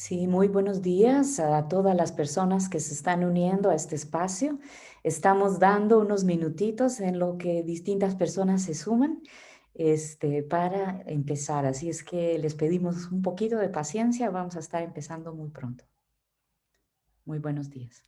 Sí, muy buenos días a todas las personas que se están uniendo a este espacio. Estamos dando unos minutitos en lo que distintas personas se suman, para empezar. Así es que les pedimos un poquito de paciencia. Vamos a estar empezando muy pronto. Muy buenos días.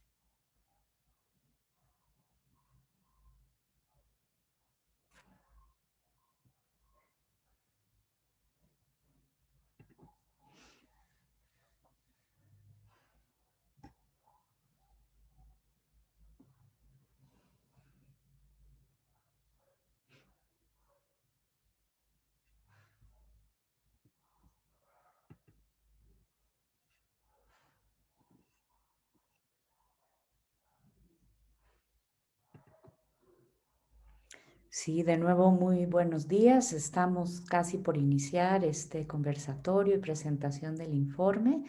Sí, de nuevo, muy buenos días. Estamos casi por iniciar este conversatorio y presentación del informe.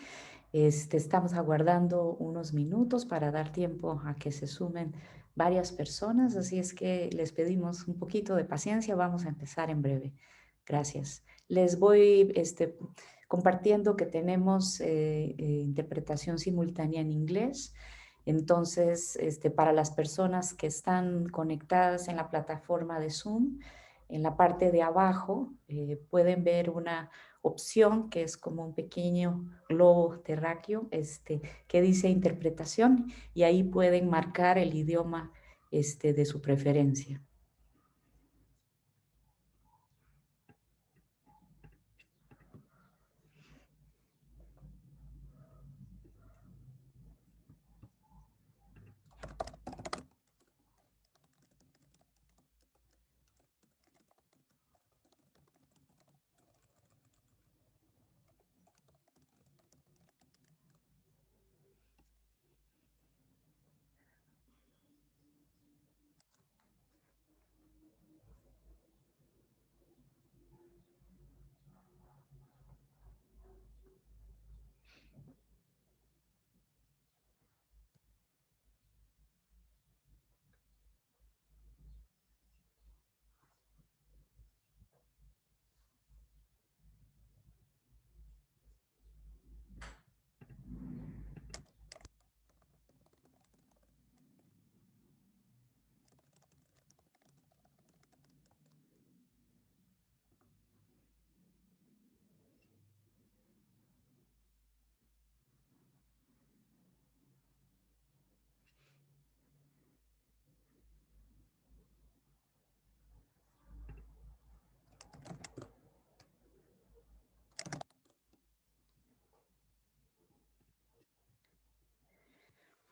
Estamos aguardando unos minutos para dar tiempo a que se sumen varias personas, así es que les pedimos un poquito de paciencia. Vamos a empezar en breve. Gracias. Les voy compartiendo que tenemos interpretación simultánea en inglés. Entonces, para las personas que están conectadas en la plataforma de Zoom, en la parte de abajo pueden ver una opción que es como un pequeño globo terráqueo que dice interpretación, y ahí pueden marcar el idioma de su preferencia.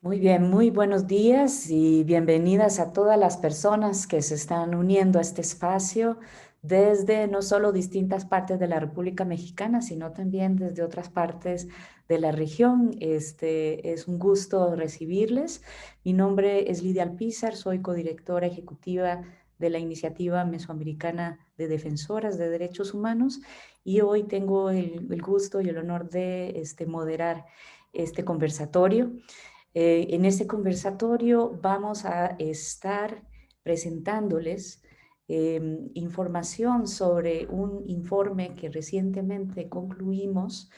Muy bien, muy buenos días y bienvenidas a todas las personas que se están uniendo a este espacio desde no solo distintas partes de la República Mexicana, sino también desde otras partes de la región. Es un gusto recibirles. Mi nombre es Lidia Alpizar, soy codirectora ejecutiva de la Iniciativa Mesoamericana de Defensoras de Derechos Humanos, y hoy tengo el gusto y el honor de moderar este conversatorio. En este conversatorio vamos a estar presentándoles información sobre un informe que recientemente concluimos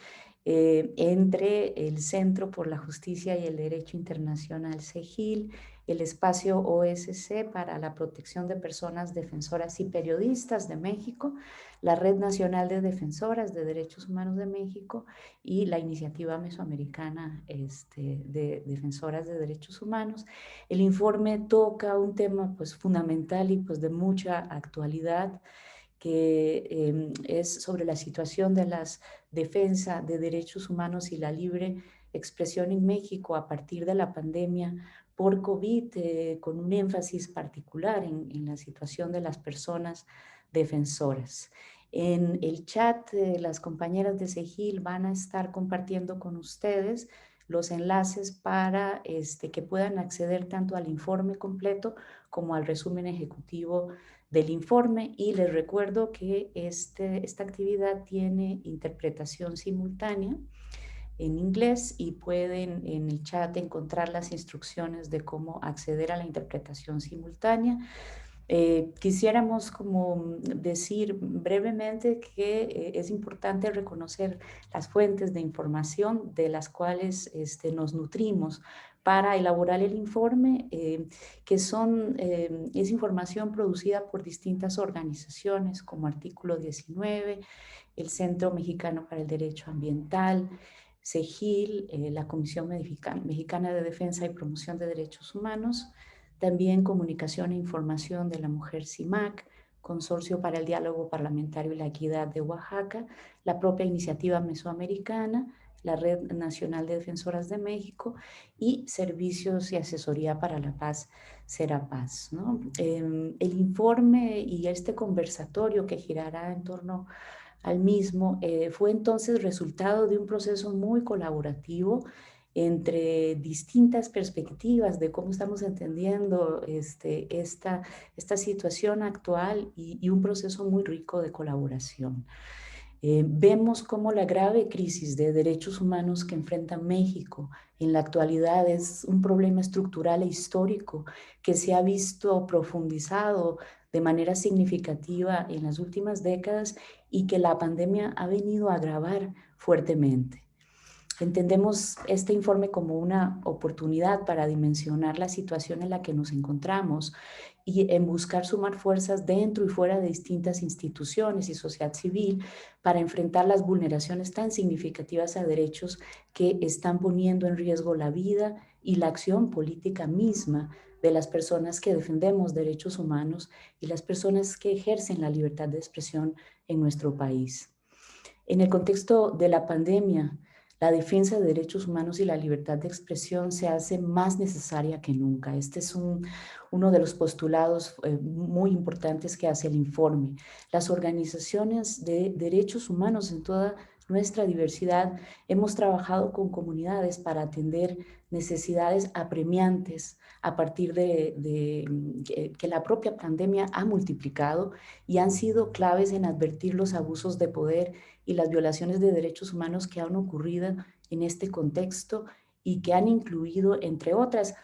entre el Centro por la Justicia y el Derecho Internacional, CEGIL, el espacio OSC para la protección de personas defensoras y periodistas de México, la Red Nacional de Defensoras de Derechos Humanos de México y la Iniciativa Mesoamericana de Defensoras de Derechos Humanos. El informe toca un tema pues fundamental y pues de mucha actualidad, que es sobre la situación de las defensa de derechos humanos y la libre expresión en México a partir de la pandemia por COVID, con un énfasis particular en la situación de las personas defensoras. En el chat, las compañeras de SEGIL van a estar compartiendo con ustedes los enlaces para que puedan acceder tanto al informe completo como al resumen ejecutivo del informe. Y les recuerdo que esta actividad tiene interpretación simultánea en inglés, y pueden en el chat encontrar las instrucciones de cómo acceder a la interpretación simultánea. Quisiéramos como decir brevemente que es importante reconocer las fuentes de información de las cuales nos nutrimos para elaborar el informe, que es información producida por distintas organizaciones como Artículo 19, el Centro Mexicano para el Derecho Ambiental, CEGIL, la Comisión Mexicana de Defensa y Promoción de Derechos Humanos, también Comunicación e Información de la Mujer CIMAC, Consorcio para el Diálogo Parlamentario y la Equidad de Oaxaca, la propia Iniciativa Mesoamericana, la Red Nacional de Defensoras de México y Servicios y Asesoría para la Paz, Serapaz, ¿no? El informe y este conversatorio que girará en torno al mismo, fue entonces resultado de un proceso muy colaborativo entre distintas perspectivas de cómo estamos entendiendo esta situación actual y un proceso muy rico de colaboración. Vemos cómo la grave crisis de derechos humanos que enfrenta México en la actualidad es un problema estructural e histórico que se ha visto profundizado de manera significativa en las últimas décadas y que la pandemia ha venido a agravar fuertemente. Entendemos este informe como una oportunidad para dimensionar la situación en la que nos encontramos y en buscar sumar fuerzas dentro y fuera de distintas instituciones y sociedad civil para enfrentar las vulneraciones tan significativas a derechos que están poniendo en riesgo la vida y la acción política misma de las personas que defendemos derechos humanos y las personas que ejercen la libertad de expresión en nuestro país. En el contexto de la pandemia, la defensa de derechos humanos y la libertad de expresión se hace más necesaria que nunca. Este es uno de los postulados muy importantes que hace el informe. Las organizaciones de derechos humanos en toda nuestra diversidad hemos trabajado con comunidades para atender necesidades apremiantes a partir de que la propia pandemia ha multiplicado y han sido claves en advertir los abusos de poder y las violaciones de derechos humanos que han ocurrido en este contexto y que han incluido, entre otras,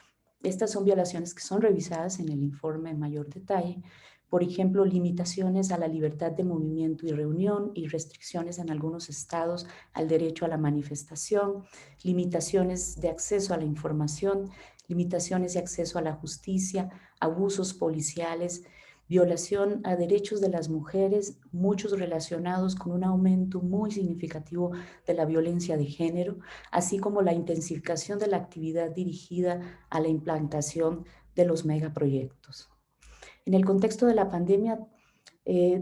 estas son violaciones que son revisadas en el informe en mayor detalle, por ejemplo, limitaciones a la libertad de movimiento y reunión y restricciones en algunos estados al derecho a la manifestación, limitaciones de acceso a la información, limitaciones de acceso a la justicia, abusos policiales, violación a derechos de las mujeres, muchos relacionados con un aumento muy significativo de la violencia de género, así como la intensificación de la actividad dirigida a la implantación de los megaproyectos. En el contexto de la pandemia,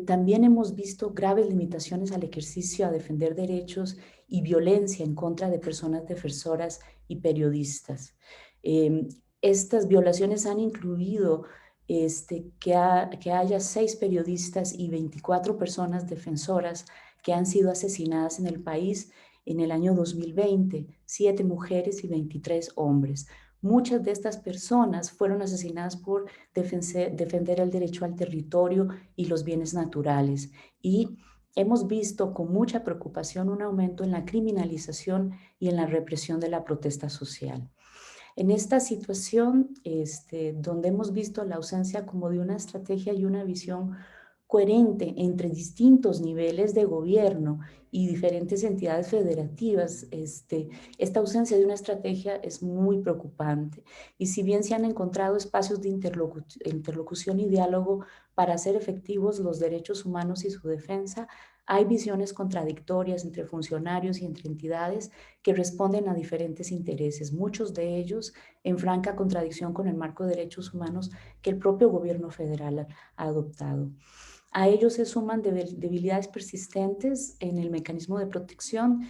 también hemos visto graves limitaciones al ejercicio a defender derechos y violencia en contra de personas defensoras y periodistas. Eh, Estas violaciones han incluido que haya 6 periodistas y 24 personas defensoras que han sido asesinadas en el país en el año 2020, 7 mujeres y 23 hombres. Muchas de estas personas fueron asesinadas por defender el derecho al territorio y los bienes naturales. Y hemos visto con mucha preocupación un aumento en la criminalización y en la represión de la protesta social. En esta situación, donde hemos visto la ausencia como de una estrategia y una visión coherente entre distintos niveles de gobierno y diferentes entidades federativas, esta ausencia de una estrategia es muy preocupante. Y si bien se han encontrado espacios de interlocución y diálogo para hacer efectivos los derechos humanos y su defensa, hay visiones contradictorias entre funcionarios y entre entidades que responden a diferentes intereses, muchos de ellos en franca contradicción con el marco de derechos humanos que el propio gobierno federal ha adoptado. A ellos se suman debilidades persistentes en el mecanismo de protección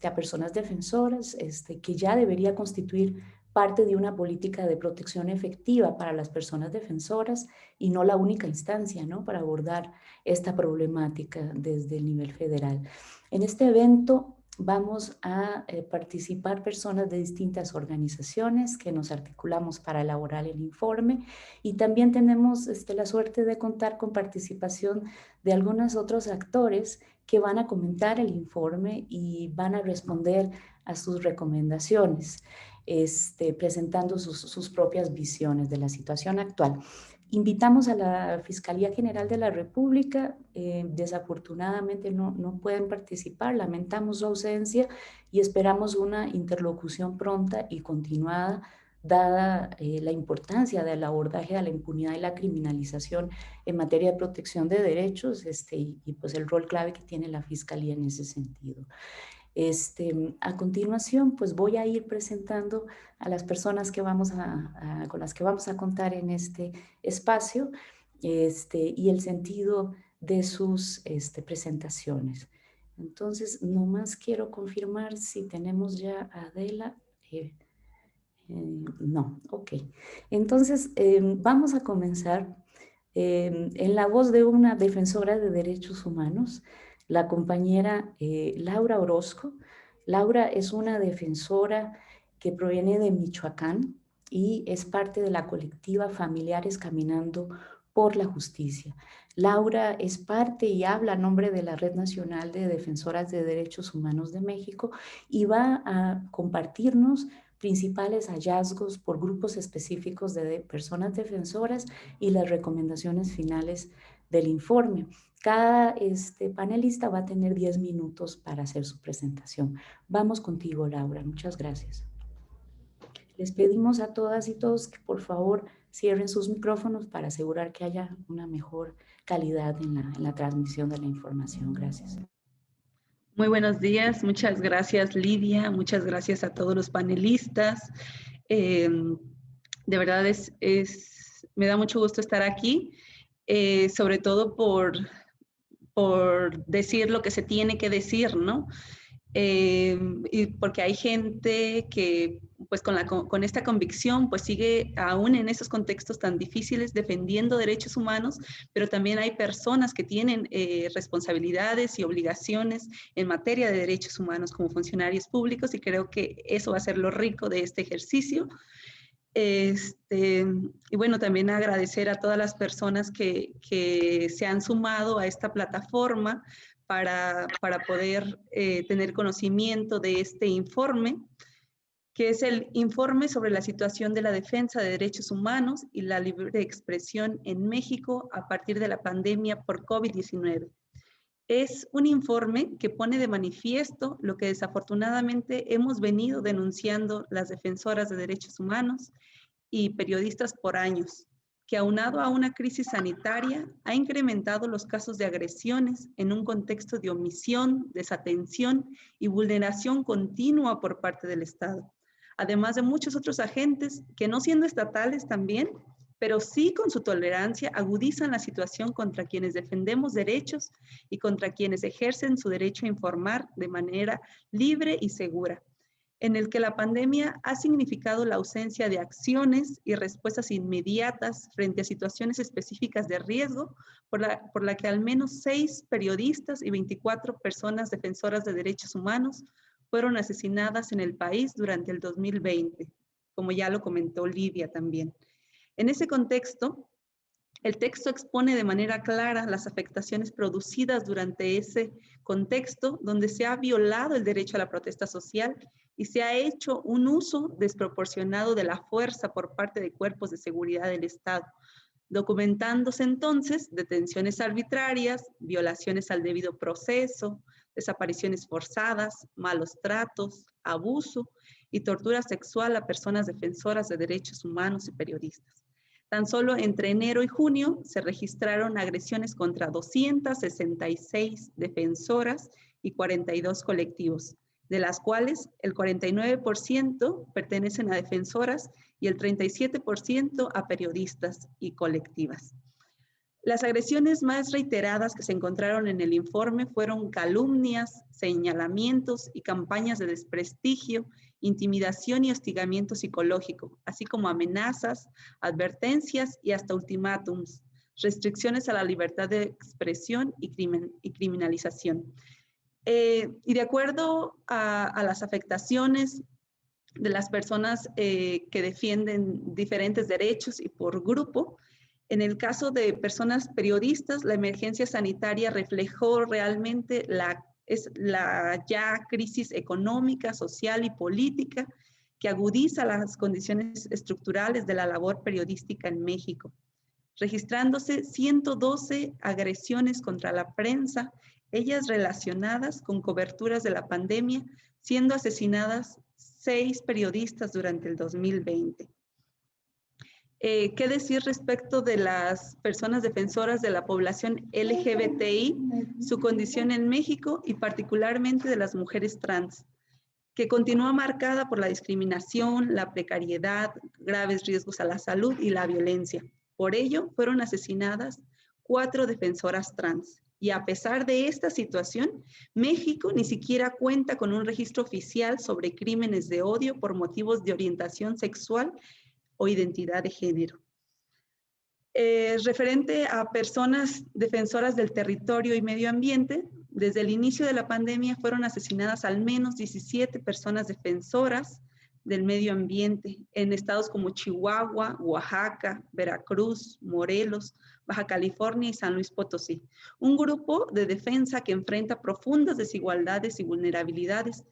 a personas defensoras, que ya debería constituir parte de una política de protección efectiva para las personas defensoras y no la única instancia, ¿no?, para abordar esta problemática desde el nivel federal. En este evento vamos a participar personas de distintas organizaciones que nos articulamos para elaborar el informe y también tenemos la suerte de contar con participación de algunos otros actores que van a comentar el informe y van a responder a sus recomendaciones, presentando sus propias visiones de la situación actual. Invitamos a la Fiscalía General de la República, desafortunadamente no pueden participar, lamentamos su ausencia y esperamos una interlocución pronta y continuada, dada la importancia del abordaje de la impunidad y la criminalización en materia de protección de derechos, y pues el rol clave que tiene la Fiscalía en ese sentido. A continuación, pues voy a ir presentando a las personas que con las que vamos a contar en este espacio, y el sentido de sus presentaciones. Entonces, nomás quiero confirmar si tenemos ya a Adela. No, ok. Entonces, vamos a comenzar en la voz de una defensora de derechos humanos, la compañera Laura Orozco. Laura es una defensora que proviene de Michoacán y es parte de la colectiva Familiares Caminando por la Justicia. Laura es parte y habla a nombre de la Red Nacional de Defensoras de Derechos Humanos de México y va a compartirnos principales hallazgos por grupos específicos de personas defensoras y las recomendaciones finales del informe. Cada panelista va a tener 10 minutos para hacer su presentación. Vamos contigo, Laura. Muchas gracias. Les pedimos a todas y todos que por favor cierren sus micrófonos para asegurar que haya una mejor calidad en la transmisión de la información. Gracias. Muy buenos días, muchas gracias Lidia, muchas gracias a todos los panelistas. De verdad me da mucho gusto estar aquí, sobre todo por decir lo que se tiene que decir, ¿no? Y porque hay gente que pues con esta convicción pues sigue aún en esos contextos tan difíciles defendiendo derechos humanos, pero también hay personas que tienen responsabilidades y obligaciones en materia de derechos humanos como funcionarios públicos, y creo que eso va a ser lo rico de este ejercicio. Y bueno, también agradecer a todas las personas que se han sumado a esta plataforma para poder tener conocimiento de este informe, que es el informe sobre la situación de la defensa de derechos humanos y la libre expresión en México a partir de la pandemia por COVID-19. Es un informe que pone de manifiesto lo que desafortunadamente hemos venido denunciando las defensoras de derechos humanos y periodistas por años, que aunado a una crisis sanitaria ha incrementado los casos de agresiones en un contexto de omisión, desatención y vulneración continua por parte del Estado, además de muchos otros agentes que, no siendo estatales también, pero sí con su tolerancia agudizan la situación contra quienes defendemos derechos y contra quienes ejercen su derecho a informar de manera libre y segura, en el que la pandemia ha significado la ausencia de acciones y respuestas inmediatas frente a situaciones específicas de riesgo, por la que al menos 6 periodistas y 24 personas defensoras de derechos humanos fueron asesinadas en el país durante el 2020, como ya lo comentó Lidia también. En ese contexto, el texto expone de manera clara las afectaciones producidas durante ese contexto donde se ha violado el derecho a la protesta social y se ha hecho un uso desproporcionado de la fuerza por parte de cuerpos de seguridad del Estado, documentándose entonces detenciones arbitrarias, violaciones al debido proceso, desapariciones forzadas, malos tratos, abuso y tortura sexual a personas defensoras de derechos humanos y periodistas. Tan solo entre enero y junio se registraron agresiones contra 266 defensoras y 42 colectivos, de las cuales el 49% pertenecen a defensoras y el 37% a periodistas y colectivas. Las agresiones más reiteradas que se encontraron en el informe fueron calumnias, señalamientos y campañas de desprestigio, intimidación y hostigamiento psicológico, así como amenazas, advertencias y hasta ultimátums, restricciones a la libertad de expresión y criminalización. Y de acuerdo a las afectaciones de las personas que defienden diferentes derechos y por grupo, en el caso de personas periodistas, la emergencia sanitaria reflejó realmente la ya crisis económica, social y política que agudiza las condiciones estructurales de la labor periodística en México. registrándose 112 agresiones contra la prensa, ellas relacionadas con coberturas de la pandemia, siendo asesinadas 6 periodistas durante el 2020. ¿Qué decir respecto de las personas defensoras de la población LGBTI, su condición en México y particularmente de las mujeres trans, que continúa marcada por la discriminación, la precariedad, graves riesgos a la salud y la violencia? Por ello, fueron asesinadas 4 defensoras trans. Y a pesar de esta situación, México ni siquiera cuenta con un registro oficial sobre crímenes de odio por motivos de orientación sexual o identidad de género. Referente a personas defensoras del territorio y medio ambiente, desde el inicio de la pandemia fueron asesinadas al menos 17 personas defensoras del medio ambiente en estados como Chihuahua, Oaxaca, Veracruz, Morelos, Baja California y San Luis Potosí. Un grupo de defensa que enfrenta profundas desigualdades y vulnerabilidades.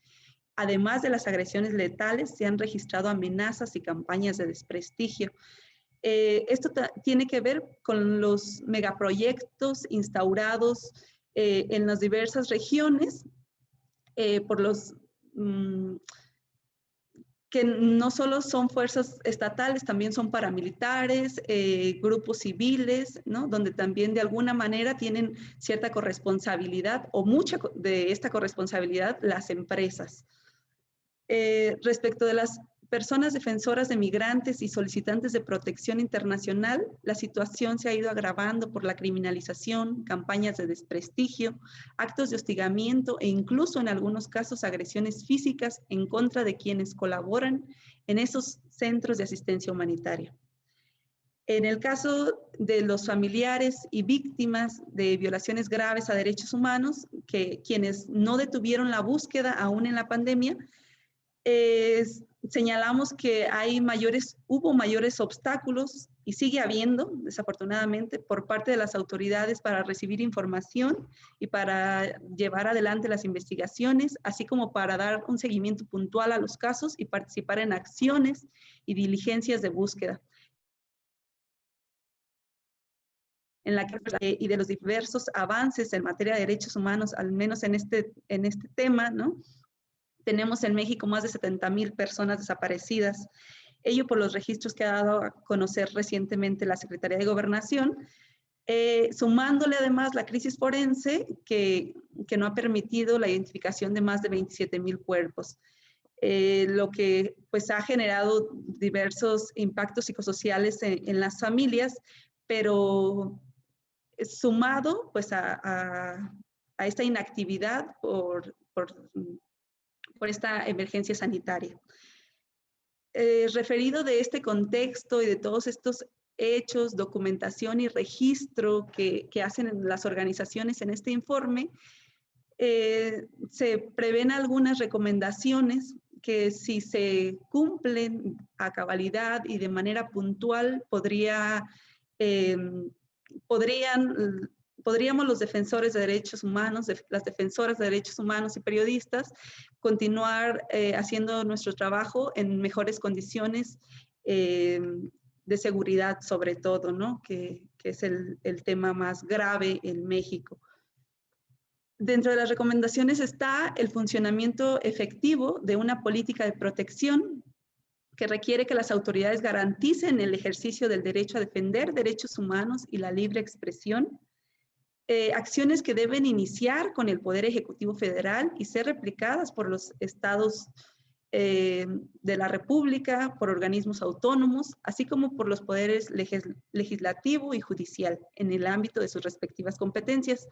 Además de las agresiones letales, se han registrado amenazas y campañas de desprestigio. Esto tiene que ver con los megaproyectos instaurados en las diversas regiones por los que no solo son fuerzas estatales, también son paramilitares, grupos civiles, ¿no? Donde también de alguna manera tienen cierta corresponsabilidad o mucha de esta corresponsabilidad las empresas. Respecto de las personas defensoras de migrantes y solicitantes de protección internacional, la situación se ha ido agravando por la criminalización, campañas de desprestigio, actos de hostigamiento e incluso en algunos casos agresiones físicas en contra de quienes colaboran en esos centros de asistencia humanitaria. En el caso de los familiares y víctimas de violaciones graves a derechos humanos, que quienes no detuvieron la búsqueda aún en la pandemia, señalamos que hubo mayores obstáculos y sigue habiendo, desafortunadamente, por parte de las autoridades para recibir información y para llevar adelante las investigaciones, así como para dar un seguimiento puntual a los casos y participar en acciones y diligencias de búsqueda. Y de los diversos avances en materia de derechos humanos, al menos en este tema, ¿no? Tenemos en México más de 70,000 personas desaparecidas, ello por los registros que ha dado a conocer recientemente la Secretaría de Gobernación, sumándole además la crisis forense que no ha permitido la identificación de más de 27,000 cuerpos, lo que pues ha generado diversos impactos psicosociales en las familias, pero sumado pues a esta inactividad por esta emergencia sanitaria. Referido de este contexto y de todos estos hechos, documentación y registro que hacen las organizaciones en este informe, se prevén algunas recomendaciones que si se cumplen a cabalidad y de manera puntual podríamos los defensores de derechos humanos, las defensoras de derechos humanos y periodistas, continuar haciendo nuestro trabajo en mejores condiciones de seguridad sobre todo, ¿no? Que es el tema más grave en México. Dentro de las recomendaciones está el funcionamiento efectivo de una política de protección que requiere que las autoridades garanticen el ejercicio del derecho a defender derechos humanos y la libre expresión, acciones que deben iniciar con el Poder Ejecutivo Federal y ser replicadas por los estados de la República, por organismos autónomos, así como por los poderes legislativo y judicial en el ámbito de sus respectivas competencias.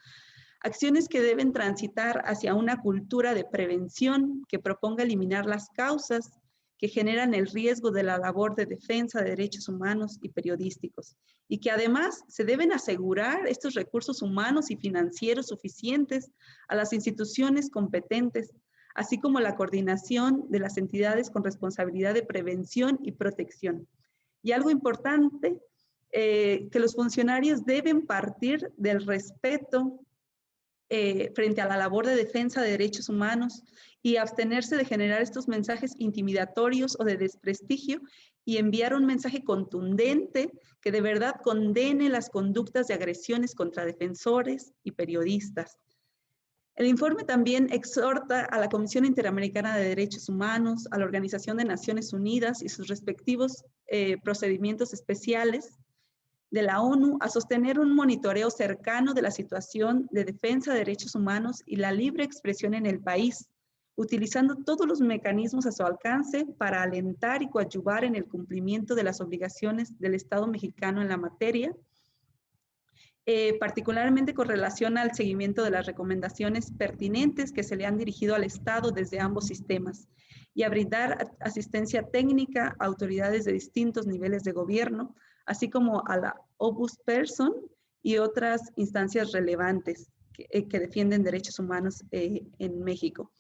Acciones que deben transitar hacia una cultura de prevención que proponga eliminar las causas que generan el riesgo de la labor de defensa de derechos humanos y periodísticos, y que además se deben asegurar estos recursos humanos y financieros suficientes a las instituciones competentes, así como la coordinación de las entidades con responsabilidad de prevención y protección. Y algo importante, que los funcionarios deben partir del respeto frente a la labor de defensa de derechos humanos y abstenerse de generar estos mensajes intimidatorios o de desprestigio y enviar un mensaje contundente que de verdad condene las conductas de agresiones contra defensores y periodistas. El informe también exhorta a la Comisión Interamericana de Derechos Humanos, a la Organización de Naciones Unidas y sus respectivos procedimientos especiales de la ONU a sostener un monitoreo cercano de la situación de defensa de derechos humanos y la libre expresión en el país, utilizando todos los mecanismos a su alcance para alentar y coadyuvar en el cumplimiento de las obligaciones del Estado mexicano en la materia, particularmente con relación al seguimiento de las recomendaciones pertinentes que se le han dirigido al Estado desde ambos sistemas, y a brindar asistencia técnica a autoridades de distintos niveles de gobierno, así como a la Ombudsperson y otras instancias relevantes que defienden derechos humanos en México.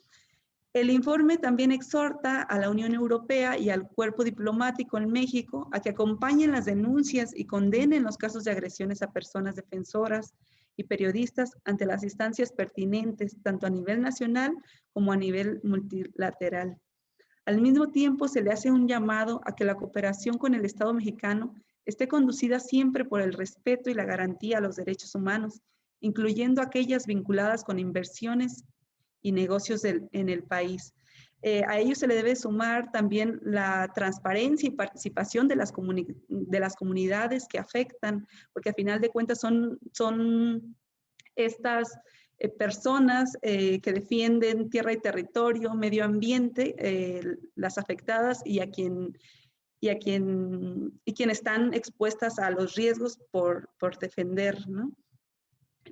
El informe también exhorta a la Unión Europea y al cuerpo diplomático en México a que acompañen las denuncias y condenen los casos de agresiones a personas defensoras y periodistas ante las instancias pertinentes, tanto a nivel nacional como a nivel multilateral. Al mismo tiempo, se le hace un llamado a que la cooperación con el Estado mexicano esté conducida siempre por el respeto y la garantía a los derechos humanos, incluyendo aquellas vinculadas con inversiones y negocios en el país. A ello se le debe sumar también la transparencia y participación de las comunidades que afectan, porque a final de cuentas son estas personas que defienden tierra y territorio, medio ambiente, las afectadas y quienes están expuestas a los riesgos por defender, ¿no?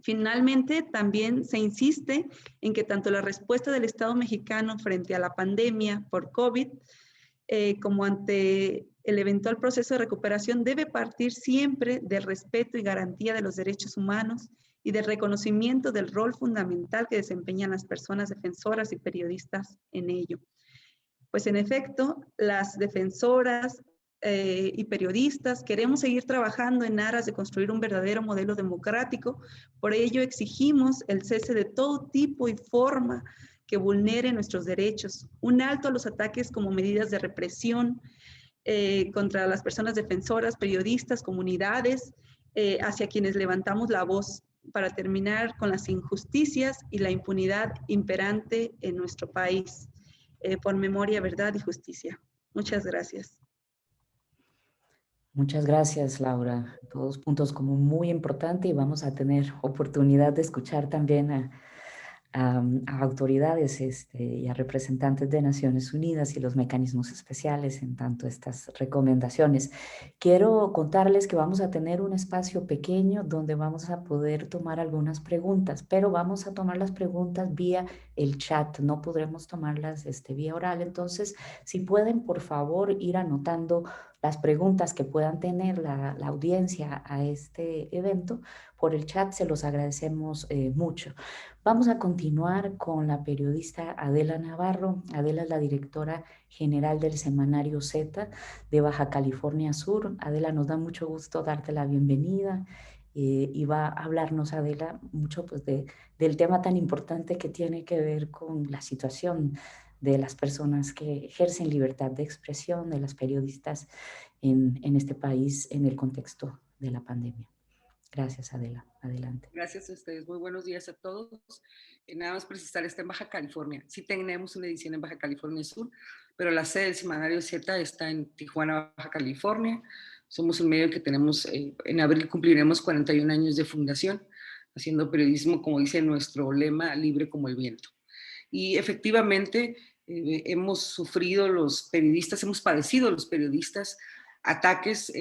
Finalmente, también se insiste en que tanto la respuesta del Estado mexicano frente a la pandemia por COVID, como ante el eventual proceso de recuperación, debe partir siempre del respeto y garantía de los derechos humanos y del reconocimiento del rol fundamental que desempeñan las personas defensoras y periodistas en ello. Pues en efecto, las defensoras y periodistas queremos seguir trabajando en aras de construir un verdadero modelo democrático. Por ello exigimos el cese de todo tipo y forma que vulnere nuestros derechos, un alto a los ataques como medidas de represión contra las personas defensoras, periodistas, comunidades, hacia quienes levantamos la voz para terminar con las injusticias y la impunidad imperante en nuestro país. Por memoria, verdad y justicia. Muchas gracias. Muchas gracias, Laura. Todos puntos como muy importante y vamos a tener oportunidad de escuchar también a autoridades y a representantes de Naciones Unidas y los mecanismos especiales en tanto estas recomendaciones. Quiero contarles que vamos a tener un espacio pequeño donde vamos a poder tomar algunas preguntas, pero vamos a tomar las preguntas vía el chat, no podremos tomarlas vía oral. Entonces, si pueden, por favor, ir anotando las preguntas que puedan tener la audiencia a este evento por el chat, se los agradecemos mucho. Vamos a continuar con la periodista Adela Navarro. Adela es la directora general del semanario Z de Baja California Sur. Adela, nos da mucho gusto darte la bienvenida y va a hablarnos, Adela, mucho pues, del tema tan importante que tiene que ver con la situación de las personas que ejercen libertad de expresión, de las periodistas en este país en el contexto de la pandemia. Gracias, Adela. Adelante. Gracias a ustedes. Muy buenos días a todos. Nada más precisar, está en Baja California. Sí tenemos una edición en Baja California Sur, pero la sede del semanario Z está en Tijuana, Baja California. Somos un medio que tenemos, en abril cumpliremos 41 años de fundación, haciendo periodismo, como dice nuestro lema, libre como el viento. Y efectivamente hemos sufrido los periodistas, hemos padecido los periodistas ataques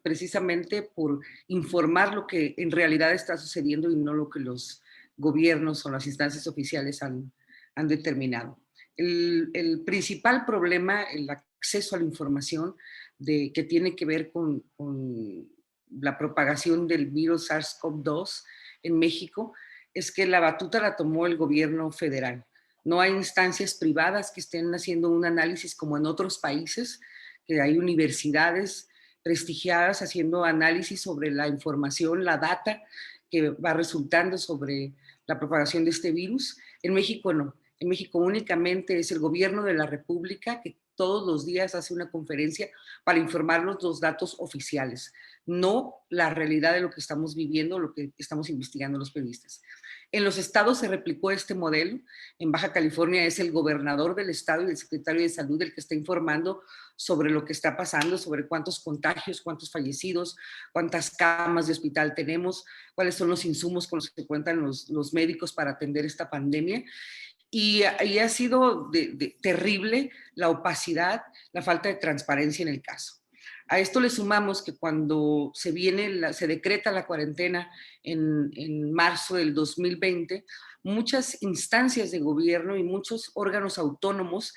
precisamente por informar lo que en realidad está sucediendo y no lo que los gobiernos o las instancias oficiales han determinado. El principal problema, el acceso a la información que tiene que ver con la propagación del virus SARS-CoV-2 en México, es que la batuta la tomó el gobierno federal. No hay instancias privadas que estén haciendo un análisis como en otros países, que hay universidades prestigiadas haciendo análisis sobre la información, la data que va resultando sobre la propagación de este virus. En México no. En México únicamente es el gobierno de la República que todos los días hace una conferencia para informarnos los datos oficiales, no la realidad de lo que estamos viviendo, lo que estamos investigando los periodistas. En los estados se replicó este modelo. En Baja California es el gobernador del estado y el secretario de salud el que está informando sobre lo que está pasando, sobre cuántos contagios, cuántos fallecidos, cuántas camas de hospital tenemos, cuáles son los insumos con los que cuentan los médicos para atender esta pandemia. Y ha sido terrible la opacidad, la falta de transparencia en el caso. A esto le sumamos que cuando se decreta la cuarentena en marzo del 2020, muchas instancias de gobierno y muchos órganos autónomos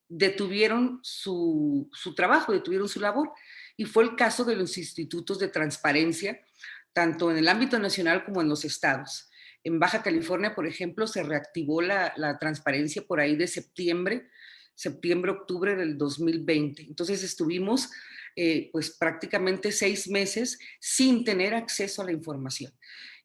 detuvieron su trabajo, detuvieron su labor. Y fue el caso de los institutos de transparencia, tanto en el ámbito nacional como en los estados. En Baja California, por ejemplo, se reactivó la transparencia por ahí de septiembre, octubre del 2020. Entonces estuvimos pues prácticamente 6 meses sin tener acceso a la información.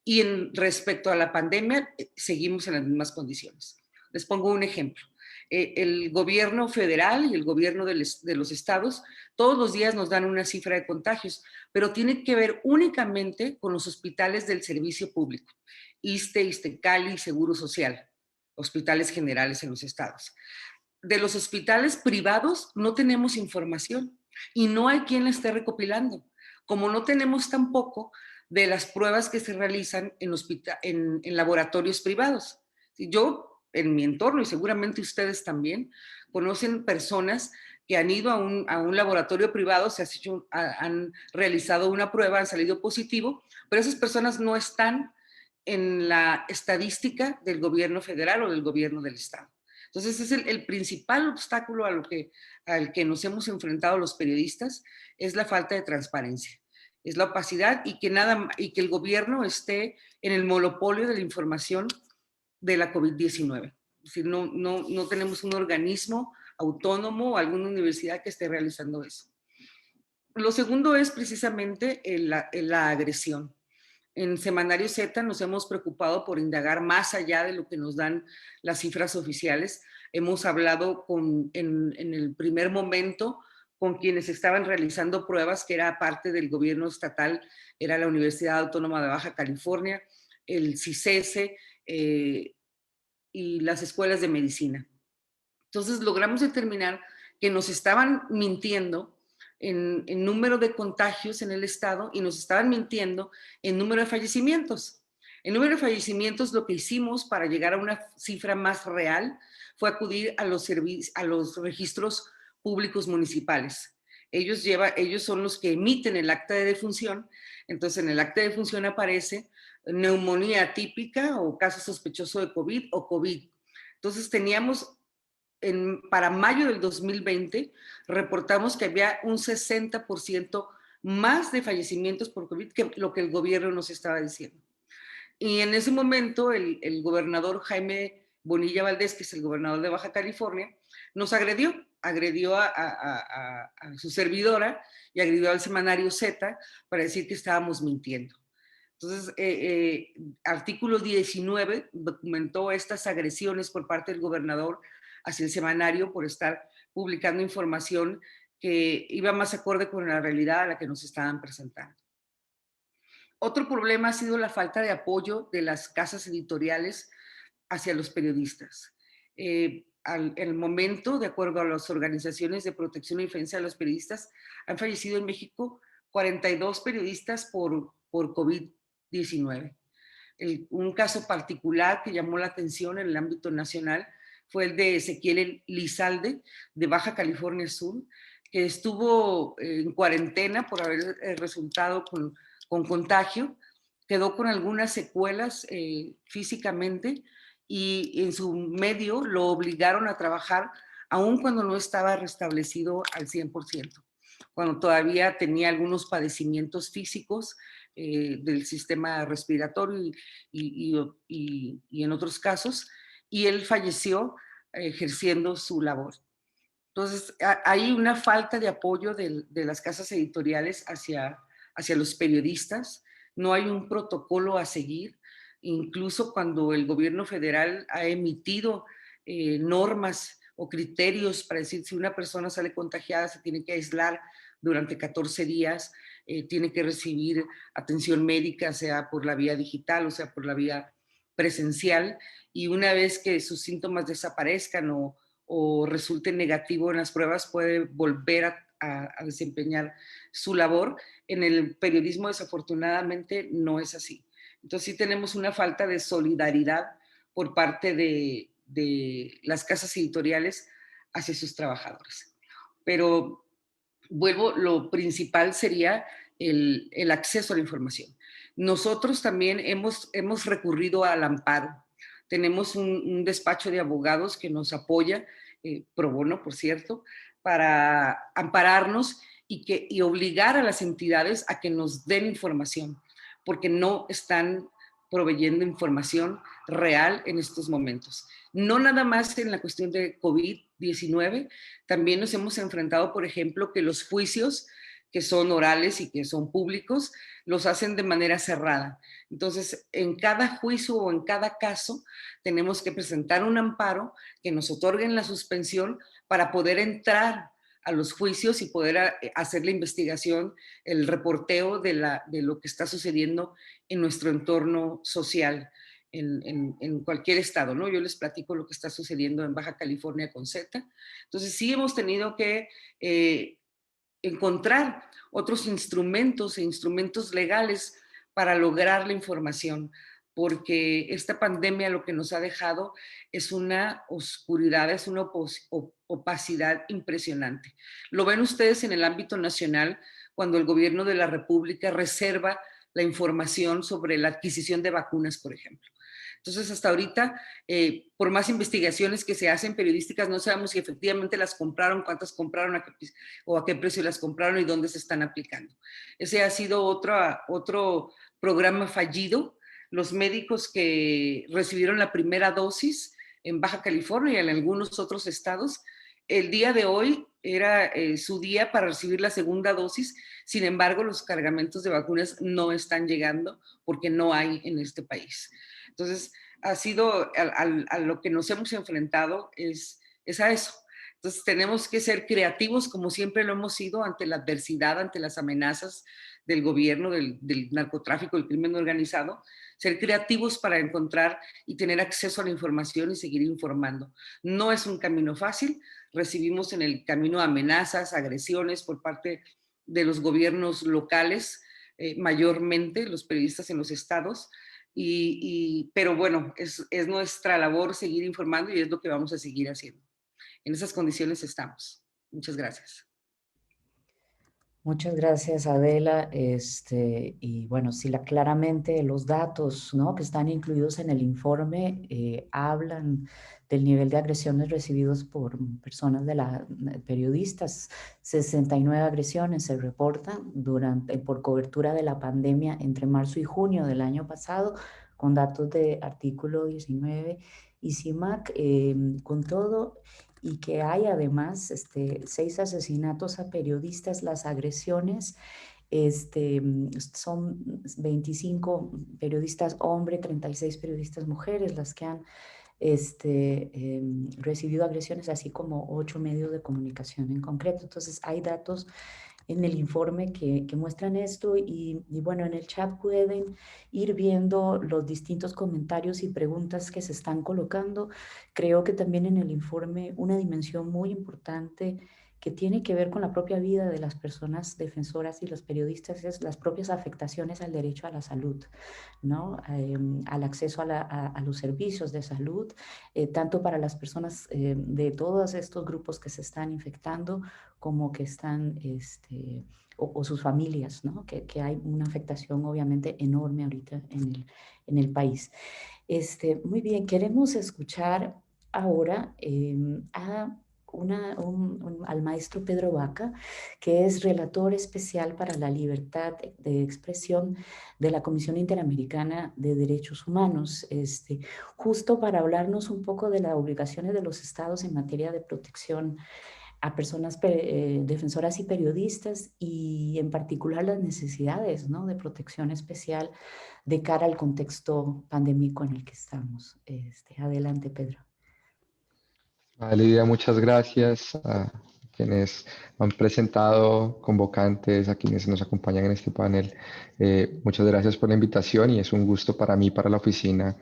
Y respecto a la pandemia, seguimos en las mismas condiciones. Les pongo un ejemplo. El gobierno federal y el gobierno de los estados todos los días nos dan una cifra de contagios, pero tiene que ver únicamente con los hospitales del servicio público. ISSSTE, ISSSTECALI, Seguro Social, hospitales generales en los estados. De los hospitales privados no tenemos información y no hay quien la esté recopilando, como no tenemos tampoco de las pruebas que se realizan en laboratorios privados. Yo, en mi entorno, y seguramente ustedes también, conocen personas que han ido a un laboratorio privado, han realizado una prueba, han salido positivo, pero esas personas no están en la estadística del gobierno federal o del gobierno del estado. Entonces, es el principal obstáculo al que nos hemos enfrentado los periodistas, es la falta de transparencia, es la opacidad y que el gobierno esté en el monopolio de la información de la COVID-19. Es decir, no tenemos un organismo autónomo o alguna universidad que esté realizando eso. Lo segundo es precisamente la agresión. En Semanario Z nos hemos preocupado por indagar más allá de lo que nos dan las cifras oficiales. Hemos hablado en el primer momento con quienes estaban realizando pruebas, que era parte del gobierno estatal, era la Universidad Autónoma de Baja California, el CICESE y las escuelas de medicina. Entonces logramos determinar que nos estaban mintiendo en número de contagios en el estado y nos estaban mintiendo en número de fallecimientos. En número de fallecimientos, lo que hicimos para llegar a una cifra más real fue acudir a los registros públicos municipales. Ellos son los que emiten el acta de defunción. Entonces, en el acta de defunción aparece neumonía atípica o caso sospechoso de COVID o COVID. Entonces, teníamos para mayo del 2020, reportamos que había un 60% más de fallecimientos por COVID que lo que el gobierno nos estaba diciendo. Y en ese momento, el gobernador Jaime Bonilla Valdés, que es el gobernador de Baja California, nos agredió a su servidora y agredió al Semanario Z para decir que estábamos mintiendo. Entonces, artículo 19 documentó estas agresiones por parte del gobernador hacia el semanario por estar publicando información que iba más acorde con la realidad a la que nos estaban presentando. Otro problema ha sido la falta de apoyo de las casas editoriales hacia los periodistas. En el momento, de acuerdo a las organizaciones de protección y defensa de los periodistas, han fallecido en México 42 periodistas por COVID-19. Un caso particular que llamó la atención en el ámbito nacional fue el de Ezequiel Lizalde, de Baja California Sur, que estuvo en cuarentena por haber resultado con contagio, quedó con algunas secuelas físicamente y en su medio lo obligaron a trabajar aun cuando no estaba restablecido al 100%, cuando todavía tenía algunos padecimientos físicos del sistema respiratorio y en otros casos, y él falleció ejerciendo su labor. Entonces, hay una falta de apoyo de las casas editoriales hacia los periodistas, no hay un protocolo a seguir, incluso cuando el gobierno federal ha emitido normas o criterios para decir si una persona sale contagiada se tiene que aislar durante 14 días, tiene que recibir atención médica, sea por la vía digital o sea por la vía presencial, y una vez que sus síntomas desaparezcan o resulten negativo en las pruebas, puede volver a desempeñar su labor. En el periodismo, desafortunadamente, no es así. Entonces sí tenemos una falta de solidaridad por parte de las casas editoriales hacia sus trabajadores. Pero vuelvo, lo principal sería el acceso a la información. Nosotros también hemos recurrido al amparo. Tenemos un despacho de abogados que nos apoya, pro bono, por cierto, para ampararnos y obligar a las entidades a que nos den información, porque no están proveyendo información real en estos momentos. No nada más en la cuestión de COVID-19, también nos hemos enfrentado, por ejemplo, que los juicios que son orales y que son públicos, los hacen de manera cerrada. Entonces, en cada juicio o en cada caso, tenemos que presentar un amparo que nos otorguen la suspensión para poder entrar a los juicios y poder hacer la investigación, el reporteo de lo que está sucediendo en nuestro entorno social en cualquier estado, ¿no? Yo les platico lo que está sucediendo en Baja California con Z. Entonces sí hemos tenido que encontrar otros instrumentos e instrumentos legales para lograr la información, porque esta pandemia lo que nos ha dejado es una oscuridad, es una opacidad impresionante. Lo ven ustedes en el ámbito nacional, cuando el gobierno de la República reserva la información sobre la adquisición de vacunas, por ejemplo. Entonces, hasta ahorita, por más investigaciones que se hacen periodísticas, no sabemos si efectivamente las compraron, cuántas compraron, a qué precio las compraron y dónde se están aplicando. Ese ha sido otro programa fallido. Los médicos que recibieron la primera dosis en Baja California y en algunos otros estados, el día de hoy era su día para recibir la segunda dosis. Sin embargo, los cargamentos de vacunas no están llegando porque no hay en este país. Entonces, ha sido a lo que nos hemos enfrentado es a eso. Entonces, tenemos que ser creativos, como siempre lo hemos sido, ante la adversidad, ante las amenazas del gobierno, del narcotráfico, del crimen organizado, ser creativos para encontrar y tener acceso a la información y seguir informando. No es un camino fácil, recibimos en el camino amenazas, agresiones por parte de los gobiernos locales, mayormente los periodistas en los estados, pero bueno, es nuestra labor seguir informando y es lo que vamos a seguir haciendo. En esas condiciones estamos. Muchas gracias. Muchas gracias, Adela. Y bueno, sí, claramente los datos, ¿no?, que están incluidos en el informe hablan del nivel de agresiones recibidos por personas periodistas. 69 agresiones se reportan por cobertura de la pandemia entre marzo y junio del año pasado, con datos de Artículo 19 y CIMAC, con todo, y que hay además 6 asesinatos a periodistas. Las agresiones son 25 periodistas hombres, 36 periodistas mujeres las que han recibido agresiones, así como 8 medios de comunicación en concreto. Entonces hay datos en el informe que muestran esto y bueno, en el chat pueden ir viendo los distintos comentarios y preguntas que se están colocando. Creo que también en el informe una dimensión muy importante que tiene que ver con la propia vida de las personas defensoras y los periodistas es las propias afectaciones al derecho a la salud, ¿no? Al acceso a los servicios de salud, tanto para las personas de todos estos grupos que se están infectando como que están, o sus familias, ¿no? Que hay una afectación obviamente enorme ahorita en el país. Muy bien, queremos escuchar ahora al maestro Pedro Vaca, que es relator especial para la libertad de expresión de la Comisión Interamericana de Derechos Humanos, justo para hablarnos un poco de las obligaciones de los estados en materia de protección a personas defensoras y periodistas, y en particular las necesidades, ¿no?, de protección especial de cara al contexto pandémico en el que estamos. Adelante, Pedro. Lidia, muchas gracias a quienes han presentado, convocantes, a quienes nos acompañan en este panel. Muchas gracias por la invitación y es un gusto para mí, para la oficina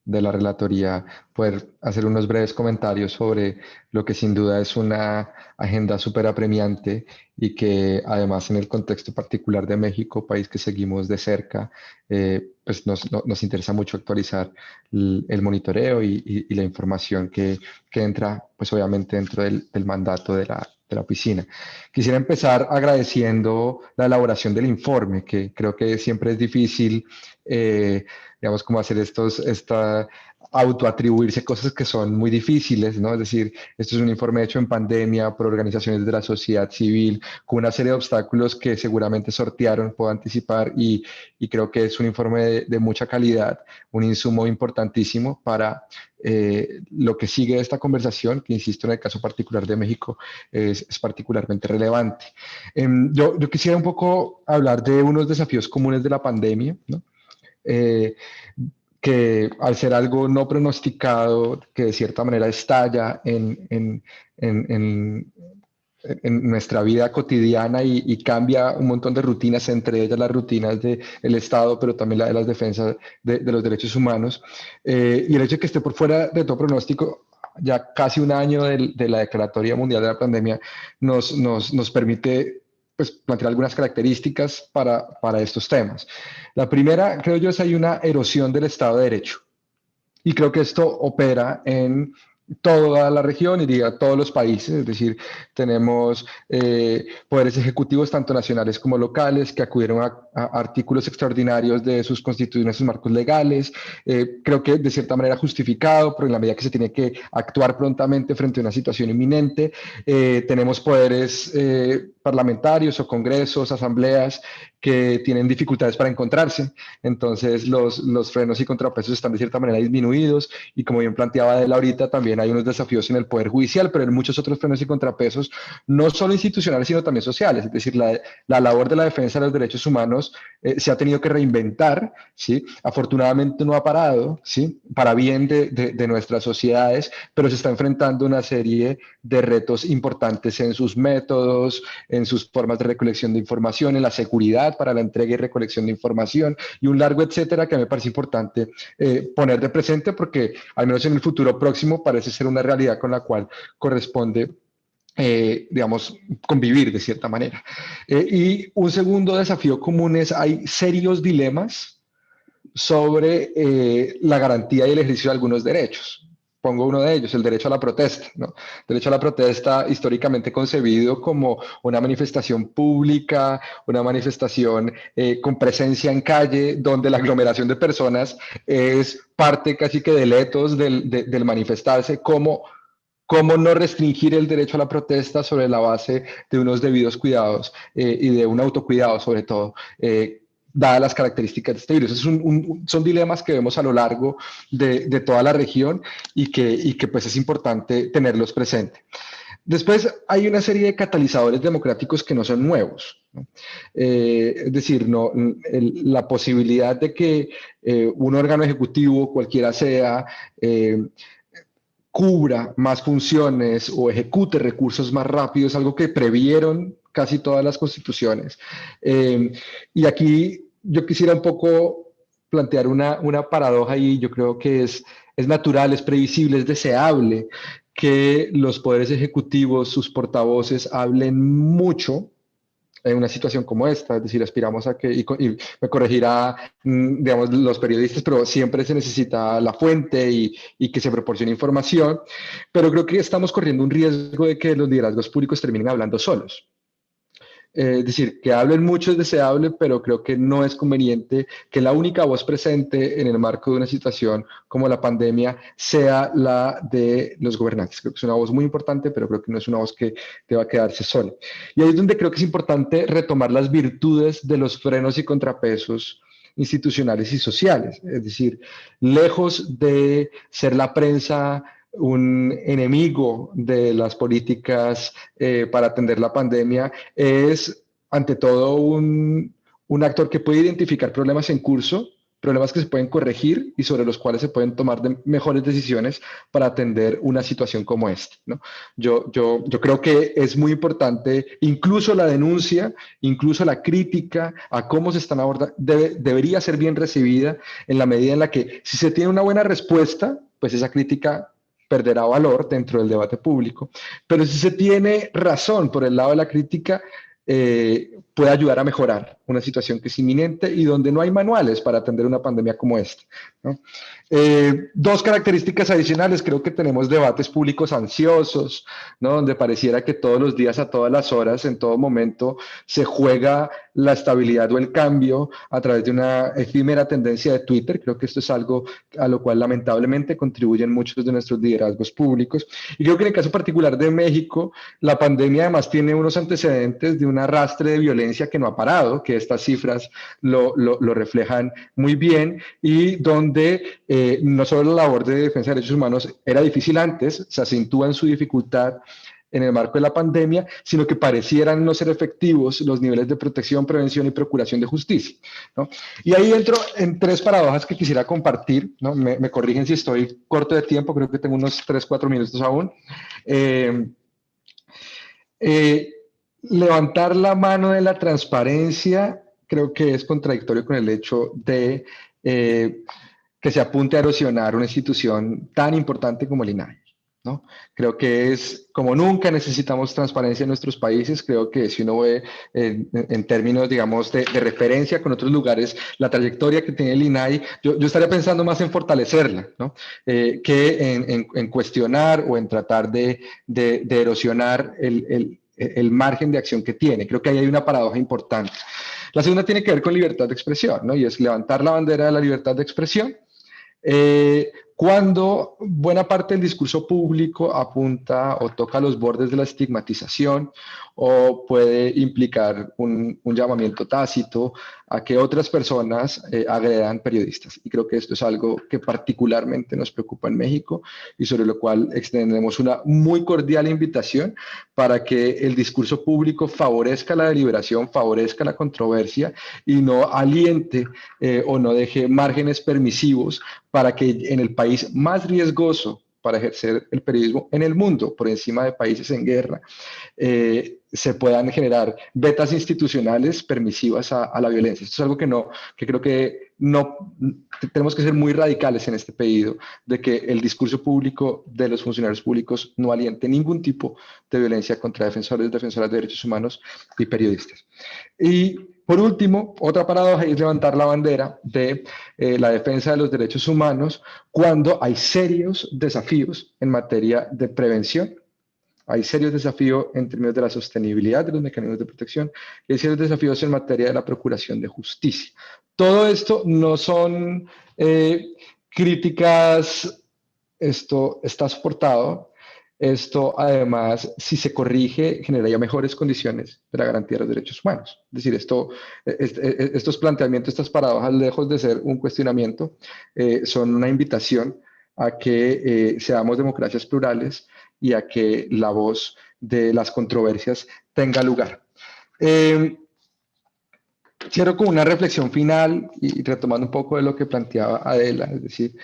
de la Relatoría, poder hacer unos breves comentarios sobre lo que sin duda es una agenda súper apremiante y que además en el contexto particular de México, país que seguimos de cerca, pues nos interesa mucho actualizar el monitoreo y la información que entra, pues obviamente dentro del mandato de la oficina. Quisiera empezar agradeciendo la elaboración del informe, que creo que siempre es difícil, digamos, como hacer autoatribuirse cosas que son muy difíciles, ¿no? Es decir, esto es un informe hecho en pandemia por organizaciones de la sociedad civil, con una serie de obstáculos que seguramente sortearon, puedo anticipar, y creo que es un informe de mucha calidad, un insumo importantísimo para lo que sigue de esta conversación, que insisto, en el caso particular de México, es particularmente relevante. Yo quisiera un poco hablar de unos desafíos comunes de la pandemia, ¿no? Que al ser algo no pronosticado, que de cierta manera estalla en nuestra vida cotidiana y cambia un montón de rutinas, entre ellas las rutinas del Estado, pero también la de las defensas de los derechos humanos. Y el hecho de que esté por fuera de todo pronóstico, ya casi un año de la Declaratoria Mundial de la Pandemia, nos permite pues, plantear algunas características para estos temas. La primera, creo yo, es hay una erosión del Estado de Derecho. Y creo que esto opera en toda la región, y diría todos los países, es decir, tenemos poderes ejecutivos tanto nacionales como locales que acudieron a artículos extraordinarios de sus constituciones, sus marcos legales, creo que de cierta manera justificado, pero en la medida que se tiene que actuar prontamente frente a una situación inminente, tenemos poderes parlamentarios o congresos, asambleas que tienen dificultades para encontrarse, entonces los frenos y contrapesos están de cierta manera disminuidos y como bien planteaba Adela ahorita, también hay unos desafíos en el Poder Judicial, pero en muchos otros frenos y contrapesos, no solo institucionales, sino también sociales, es decir, la labor de la defensa de los derechos humanos se ha tenido que reinventar, ¿sí? Afortunadamente no ha parado, ¿sí? Para bien de nuestras sociedades, pero se está enfrentando una serie de retos importantes en sus métodos, en sus formas de recolección de información, en la seguridad para la entrega y recolección de información y un largo etcétera que me parece importante poner de presente porque al menos en el futuro próximo parece ser una realidad con la cual corresponde digamos, convivir de cierta manera. Y un segundo desafío común es hay serios dilemas sobre la garantía y el ejercicio de algunos derechos. Pongo uno de ellos, el derecho a la protesta, ¿no? El derecho a la protesta históricamente concebido como una manifestación pública, una manifestación con presencia en calle, donde la aglomeración de personas es parte casi que del ethos del manifestarse, como cómo no restringir el derecho a la protesta sobre la base de unos debidos cuidados y de un autocuidado sobre todo, dadas las características de este virus. Son dilemas que vemos a lo largo de toda la región y que pues es importante tenerlos presentes. Después hay una serie de catalizadores democráticos que no son nuevos, ¿no? Es decir, la posibilidad de que un órgano ejecutivo, cualquiera sea, cubra más funciones o ejecute recursos más rápidos, algo que previeron casi todas las constituciones. Y aquí yo quisiera un poco plantear una paradoja y yo creo que es natural, es previsible, es deseable que los poderes ejecutivos, sus portavoces, hablen mucho en una situación como esta, es decir, aspiramos a que, y me corregirá, digamos, los periodistas, pero siempre se necesita la fuente y que se proporcione información, pero creo que estamos corriendo un riesgo de que los liderazgos públicos terminen hablando solos. Es decir, que hablen mucho es deseable, pero creo que no es conveniente que la única voz presente en el marco de una situación como la pandemia sea la de los gobernantes. Creo que es una voz muy importante, pero creo que no es una voz que deba quedarse sola. Y ahí es donde creo que es importante retomar las virtudes de los frenos y contrapesos institucionales y sociales. Es decir, lejos de ser la prensa un enemigo de las políticas para atender la pandemia, es ante todo un actor que puede identificar problemas en curso, problemas que se pueden corregir y sobre los cuales se pueden tomar mejores decisiones para atender una situación como esta, ¿no? Yo creo que es muy importante, incluso la denuncia, incluso la crítica a cómo se están abordando, debería ser bien recibida en la medida en la que si se tiene una buena respuesta, pues esa crítica perderá valor dentro del debate público, pero si se tiene razón por el lado de la crítica, puede ayudar a mejorar una situación que es inminente y donde no hay manuales para atender una pandemia como esta, ¿no? Dos características adicionales: creo que tenemos debates públicos ansiosos, ¿no? Donde pareciera que todos los días, a todas las horas, en todo momento, se juega la estabilidad o el cambio a través de una efímera tendencia de Twitter. Creo que esto es algo a lo cual lamentablemente contribuyen muchos de nuestros liderazgos públicos. Y creo que en el caso particular de México, la pandemia además tiene unos antecedentes de un arrastre de violencia que no ha parado, que estas cifras lo reflejan muy bien, y donde no solo la labor de defensa de derechos humanos era difícil antes, se acentúa en su dificultad en el marco de la pandemia, sino que parecieran no ser efectivos los niveles de protección, prevención y procuración de justicia, ¿no? Y ahí entro en tres paradojas que quisiera compartir, ¿no? Me corrigen si estoy corto de tiempo, creo que tengo unos 3-4 minutos aún. Levantar la mano de la transparencia creo que es contradictorio con el hecho de que se apunte a erosionar una institución tan importante como el INAI, ¿no? Creo que es, como nunca necesitamos transparencia en nuestros países. Creo que si uno ve en términos, digamos, de referencia con otros lugares, la trayectoria que tiene el INAI, yo estaría pensando más en fortalecerla, ¿no? Que en cuestionar o en tratar de erosionar el margen de acción que tiene. Creo que ahí hay una paradoja importante. La segunda tiene que ver con libertad de expresión, ¿no? Y es levantar la bandera de la libertad de expresión. Cuando buena parte del discurso público apunta o toca los bordes de la estigmatización o puede implicar un llamamiento tácito a que otras personas agredan periodistas. Y creo que esto es algo que particularmente nos preocupa en México y sobre lo cual extendemos una muy cordial invitación para que el discurso público favorezca la deliberación, favorezca la controversia y no aliente o no deje márgenes permisivos para que en el país más riesgoso para ejercer el periodismo en el mundo, por encima de países en guerra, se puedan generar vetas institucionales permisivas a la violencia. Esto es algo que creo que no tenemos que ser muy radicales en este pedido, de que el discurso público de los funcionarios públicos no aliente ningún tipo de violencia contra defensores, defensoras de derechos humanos y periodistas. Y por último, otra paradoja es levantar la bandera de la defensa de los derechos humanos cuando hay serios desafíos en materia de prevención. Hay serios desafíos en términos de la sostenibilidad de los mecanismos de protección y hay serios desafíos en materia de la procuración de justicia. Todo esto no son críticas, esto está soportado. Esto, además, si se corrige, generaría mejores condiciones de la garantía de los derechos humanos. Es decir, estos planteamientos, estas paradojas, lejos de ser un cuestionamiento, son una invitación a que seamos democracias plurales y a que la voz de las controversias tenga lugar. Cierro con una reflexión final y retomando un poco de lo que planteaba Adela, es decir,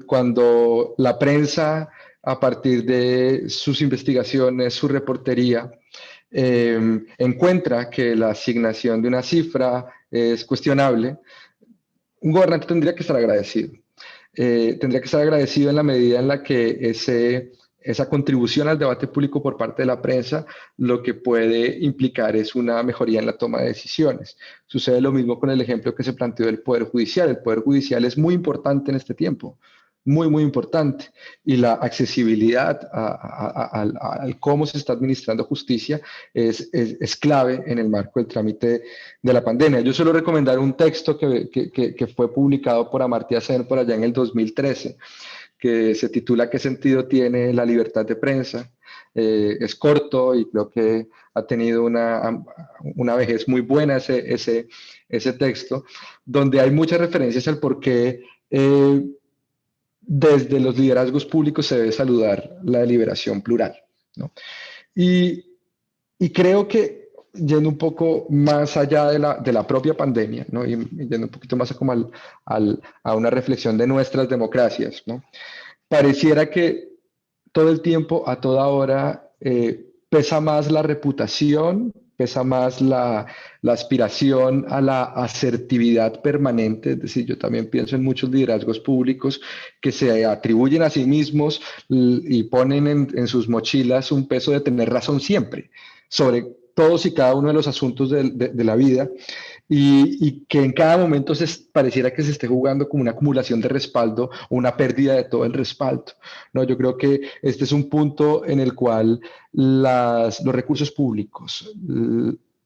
cuando la prensa, a partir de sus investigaciones, su reportería, encuentra que la asignación de una cifra es cuestionable, un gobernante tendría que estar agradecido. Tendría que estar agradecido en la medida en la que esa contribución al debate público por parte de la prensa lo que puede implicar es una mejoría en la toma de decisiones. Sucede lo mismo con el ejemplo que se planteó del Poder Judicial. El Poder Judicial es muy importante en este tiempo, muy, muy importante. Y la accesibilidad al cómo se está administrando justicia es clave en el marco del trámite de la pandemia. Yo suelo recomendar un texto que fue publicado por Amartya Sen por allá en el 2013, que se titula ¿Qué sentido tiene la libertad de prensa? Es corto y creo que ha tenido una vejez muy buena ese texto, donde hay muchas referencias al por qué desde los liderazgos públicos se debe saludar la deliberación plural, ¿no? Y creo que yendo un poco más allá de la propia pandemia, ¿no? Y yendo un poquito más como a una reflexión de nuestras democracias, ¿no? Pareciera que todo el tiempo, a toda hora, pesa más la reputación, pesa más la aspiración a la asertividad permanente. Es decir, yo también pienso en muchos liderazgos públicos que se atribuyen a sí mismos y ponen en sus mochilas un peso de tener razón siempre sobre todos y cada uno de los asuntos de la vida, y que en cada momento pareciera que se esté jugando como una acumulación de respaldo o una pérdida de todo el respaldo, ¿no? Yo creo que este es un punto en el cual los recursos públicos,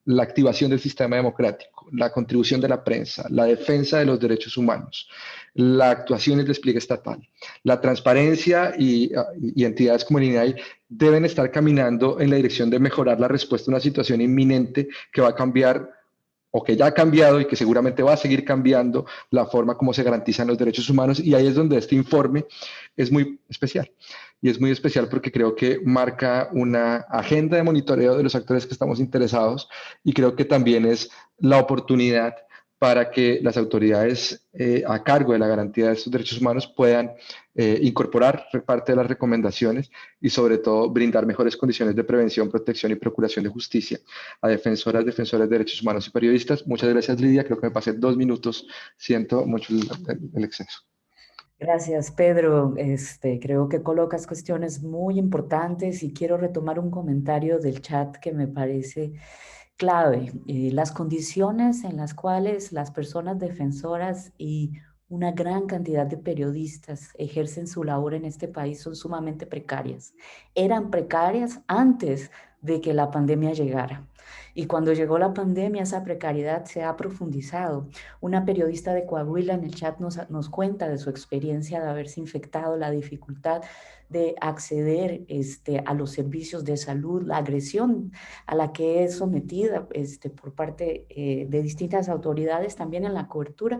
la activación del sistema democrático, la contribución de la prensa, la defensa de los derechos humanos, la actuación y el despliegue estatal, la transparencia y entidades como el INAI deben estar caminando en la dirección de mejorar la respuesta a una situación inminente que va a cambiar, o que ya ha cambiado y que seguramente va a seguir cambiando la forma como se garantizan los derechos humanos. Y ahí es donde este informe es muy especial. Y es muy especial porque creo que marca una agenda de monitoreo de los actores que estamos interesados, y creo que también es la oportunidad para que las autoridades a cargo de la garantía de estos derechos humanos puedan incorporar parte de las recomendaciones y sobre todo brindar mejores condiciones de prevención, protección y procuración de justicia a defensoras, defensores de derechos humanos y periodistas. Muchas gracias, Lidia. Creo que me pasé 2 minutos. Siento mucho el exceso. Gracias, Pedro. Creo que colocas cuestiones muy importantes y quiero retomar un comentario del chat que me parece clave. Las condiciones en las cuales las personas defensoras y una gran cantidad de periodistas ejercen su labor en este país son sumamente precarias. Eran precarias antes de que la pandemia llegara. Y cuando llegó la pandemia, esa precariedad se ha profundizado. Una periodista de Coahuila en el chat nos cuenta de su experiencia de haberse infectado, la dificultad de acceder a los servicios de salud, la agresión a la que es sometida por parte de distintas autoridades también en la cobertura.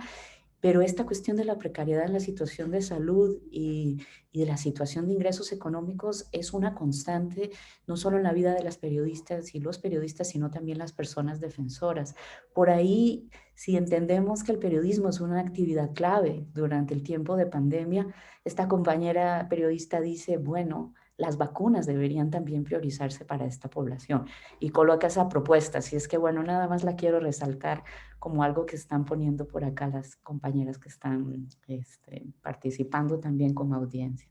Pero esta cuestión de la precariedad en la situación de salud y de la situación de ingresos económicos es una constante, no solo en la vida de las periodistas y los periodistas, sino también las personas defensoras. Por ahí, si entendemos que el periodismo es una actividad clave durante el tiempo de pandemia, esta compañera periodista dice, bueno, las vacunas deberían también priorizarse para esta población y coloca esa propuesta. Así es que, bueno, nada más la quiero resaltar como algo que están poniendo por acá las compañeras que están participando también como audiencia.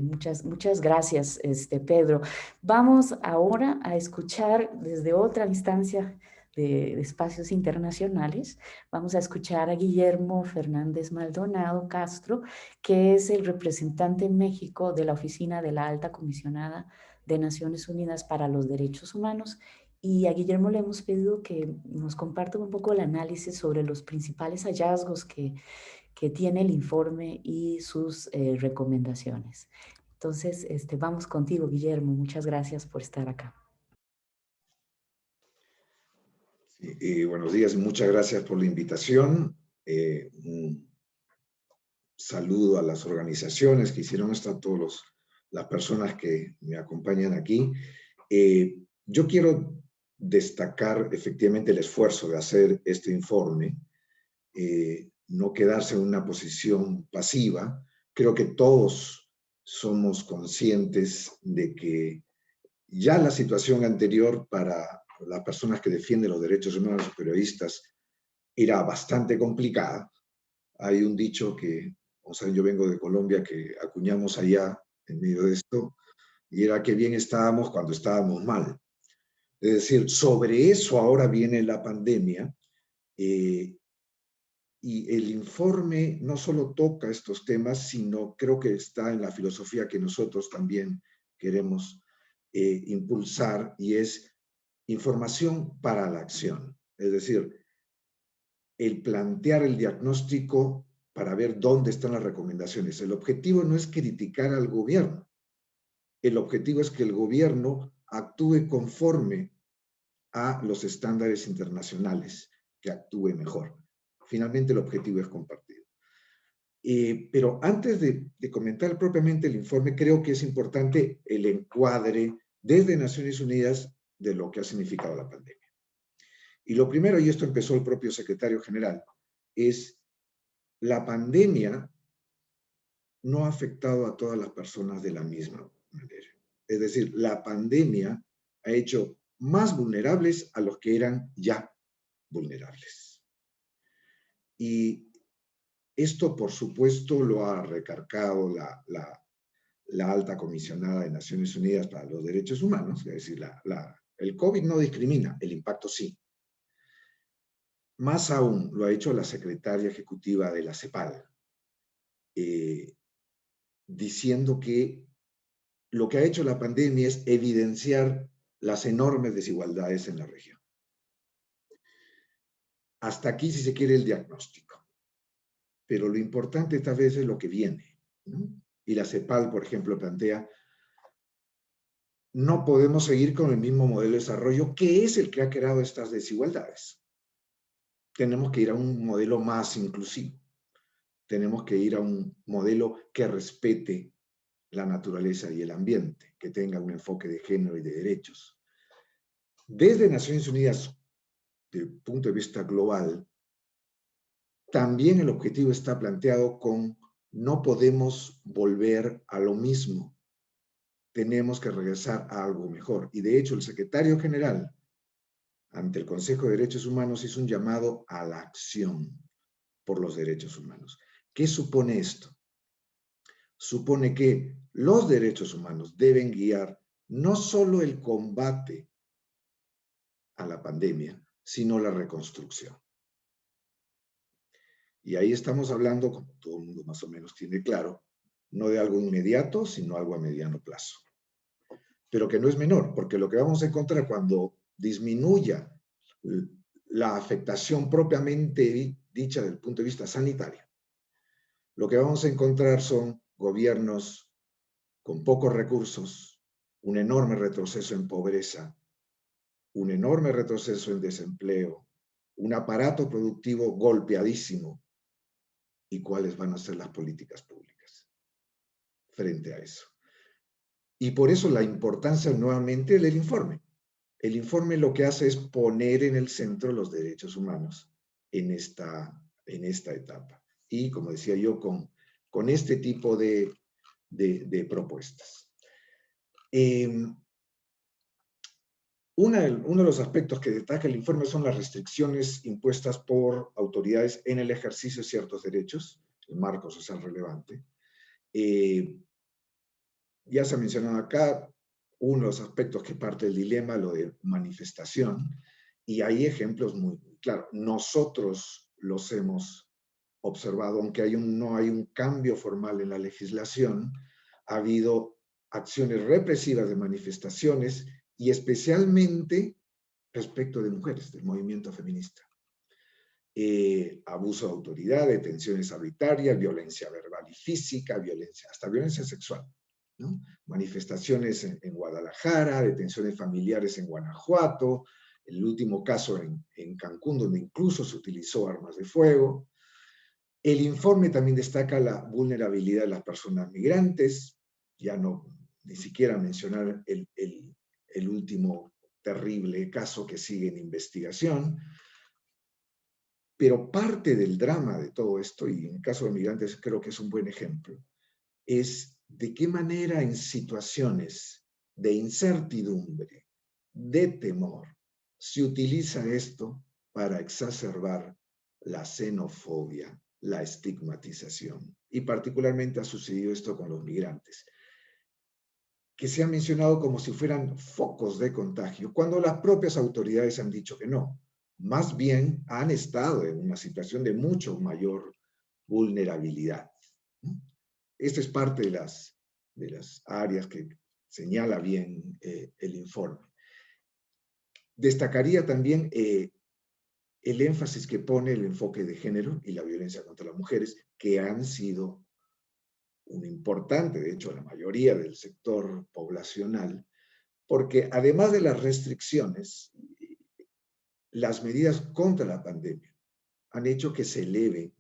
Muchas gracias, Pedro. Vamos ahora a escuchar desde otra instancia de espacios internacionales. Vamos a escuchar a Guillermo Fernández Maldonado Castro, que es el representante en México de la Oficina de la Alta Comisionada de Naciones Unidas para los Derechos Humanos. Y a Guillermo le hemos pedido que nos comparta un poco el análisis sobre los principales hallazgos que tiene el informe y sus recomendaciones. Entonces, vamos contigo, Guillermo. Muchas gracias por estar acá. Buenos días y muchas gracias por la invitación. Un saludo a las organizaciones que hicieron esto, a todas las personas que me acompañan aquí. Yo quiero destacar efectivamente el esfuerzo de hacer este informe, no quedarse en una posición pasiva. Creo que todos somos conscientes de que ya la situación anterior para las personas que defienden los derechos humanos y periodistas era bastante complicada. Hay un dicho que, o sea, yo vengo de Colombia, que acuñamos allá en medio de esto, y era que bien estábamos cuando estábamos mal. Es decir, sobre eso ahora viene la pandemia, y el informe no solo toca estos temas, sino creo que está en la filosofía que nosotros también queremos impulsar, y es información para la acción. Es decir, el plantear el diagnóstico para ver dónde están las recomendaciones. El objetivo no es criticar al gobierno. El objetivo es que el gobierno actúe conforme a los estándares internacionales, que actúe mejor. Finalmente, el objetivo es compartido. Pero antes de comentar propiamente el informe, creo que es importante el encuadre desde Naciones Unidas de lo que ha significado la pandemia. Y lo primero, y esto empezó el propio secretario general, es la pandemia no ha afectado a todas las personas de la misma manera. Es decir, la pandemia ha hecho más vulnerables a los que eran ya vulnerables. Y esto, por supuesto, lo ha recargado la alta comisionada de Naciones Unidas para los Derechos Humanos, es decir, el COVID no discrimina, el impacto sí. Más aún, lo ha hecho la secretaria ejecutiva de la CEPAL, diciendo que lo que ha hecho la pandemia es evidenciar las enormes desigualdades en la región. Hasta aquí, si se quiere, el diagnóstico. Pero lo importante esta vez es lo que viene, ¿no? Y la CEPAL, por ejemplo, plantea: no podemos seguir con el mismo modelo de desarrollo, que es el que ha creado estas desigualdades. Tenemos que ir a un modelo más inclusivo. Tenemos que ir a un modelo que respete la naturaleza y el ambiente, que tenga un enfoque de género y de derechos. Desde Naciones Unidas, desde el punto de vista global, también el objetivo está planteado con: no podemos volver a lo mismo. Tenemos que regresar a algo mejor. Y de hecho, el secretario general, ante el Consejo de Derechos Humanos, hizo un llamado a la acción por los derechos humanos. ¿Qué supone esto? Supone que los derechos humanos deben guiar no solo el combate a la pandemia, sino la reconstrucción. Y ahí estamos hablando, como todo el mundo más o menos tiene claro, no de algo inmediato, sino algo a mediano plazo. Pero que no es menor, porque lo que vamos a encontrar cuando disminuya la afectación propiamente dicha desde el punto de vista sanitario, lo que vamos a encontrar son gobiernos con pocos recursos, un enorme retroceso en pobreza, un enorme retroceso en desempleo, un aparato productivo golpeadísimo. ¿Y cuáles van a ser las políticas públicas frente a eso? Y por eso la importancia nuevamente del informe. El informe lo que hace es poner en el centro los derechos humanos en esta etapa. Y, como decía yo, con este tipo de propuestas. Uno de los aspectos que destaca el informe son las restricciones impuestas por autoridades en el ejercicio de ciertos derechos, el marco social relevante. Ya se ha mencionado acá uno de los aspectos que parte del dilema, lo de manifestación, y hay ejemplos muy claros. Nosotros los hemos observado, aunque no hay un cambio formal en la legislación, ha habido acciones represivas de manifestaciones y especialmente respecto de mujeres, del movimiento feminista. Abuso de autoridad, detenciones arbitrarias, violencia verbal y física, hasta violencia sexual, ¿no? Manifestaciones en Guadalajara, detenciones familiares en Guanajuato, el último caso en Cancún, donde incluso se utilizó armas de fuego. El informe también destaca la vulnerabilidad de las personas migrantes, ya ni siquiera mencionar el último terrible caso que sigue en investigación. Pero parte del drama de todo esto, y en el caso de migrantes creo que es un buen ejemplo, es de qué manera en situaciones de incertidumbre, de temor, se utiliza esto para exacerbar la xenofobia, la estigmatización. Y particularmente ha sucedido esto con los migrantes, que se han mencionado como si fueran focos de contagio, cuando las propias autoridades han dicho que no. Más bien han estado en una situación de mucho mayor vulnerabilidad. Esta es parte de las áreas que señala bien el informe. Destacaría también el énfasis que pone el enfoque de género y la violencia contra las mujeres, que han sido un importante, de hecho, la mayoría del sector poblacional, porque además de las restricciones, las medidas contra la pandemia han hecho que se eleve,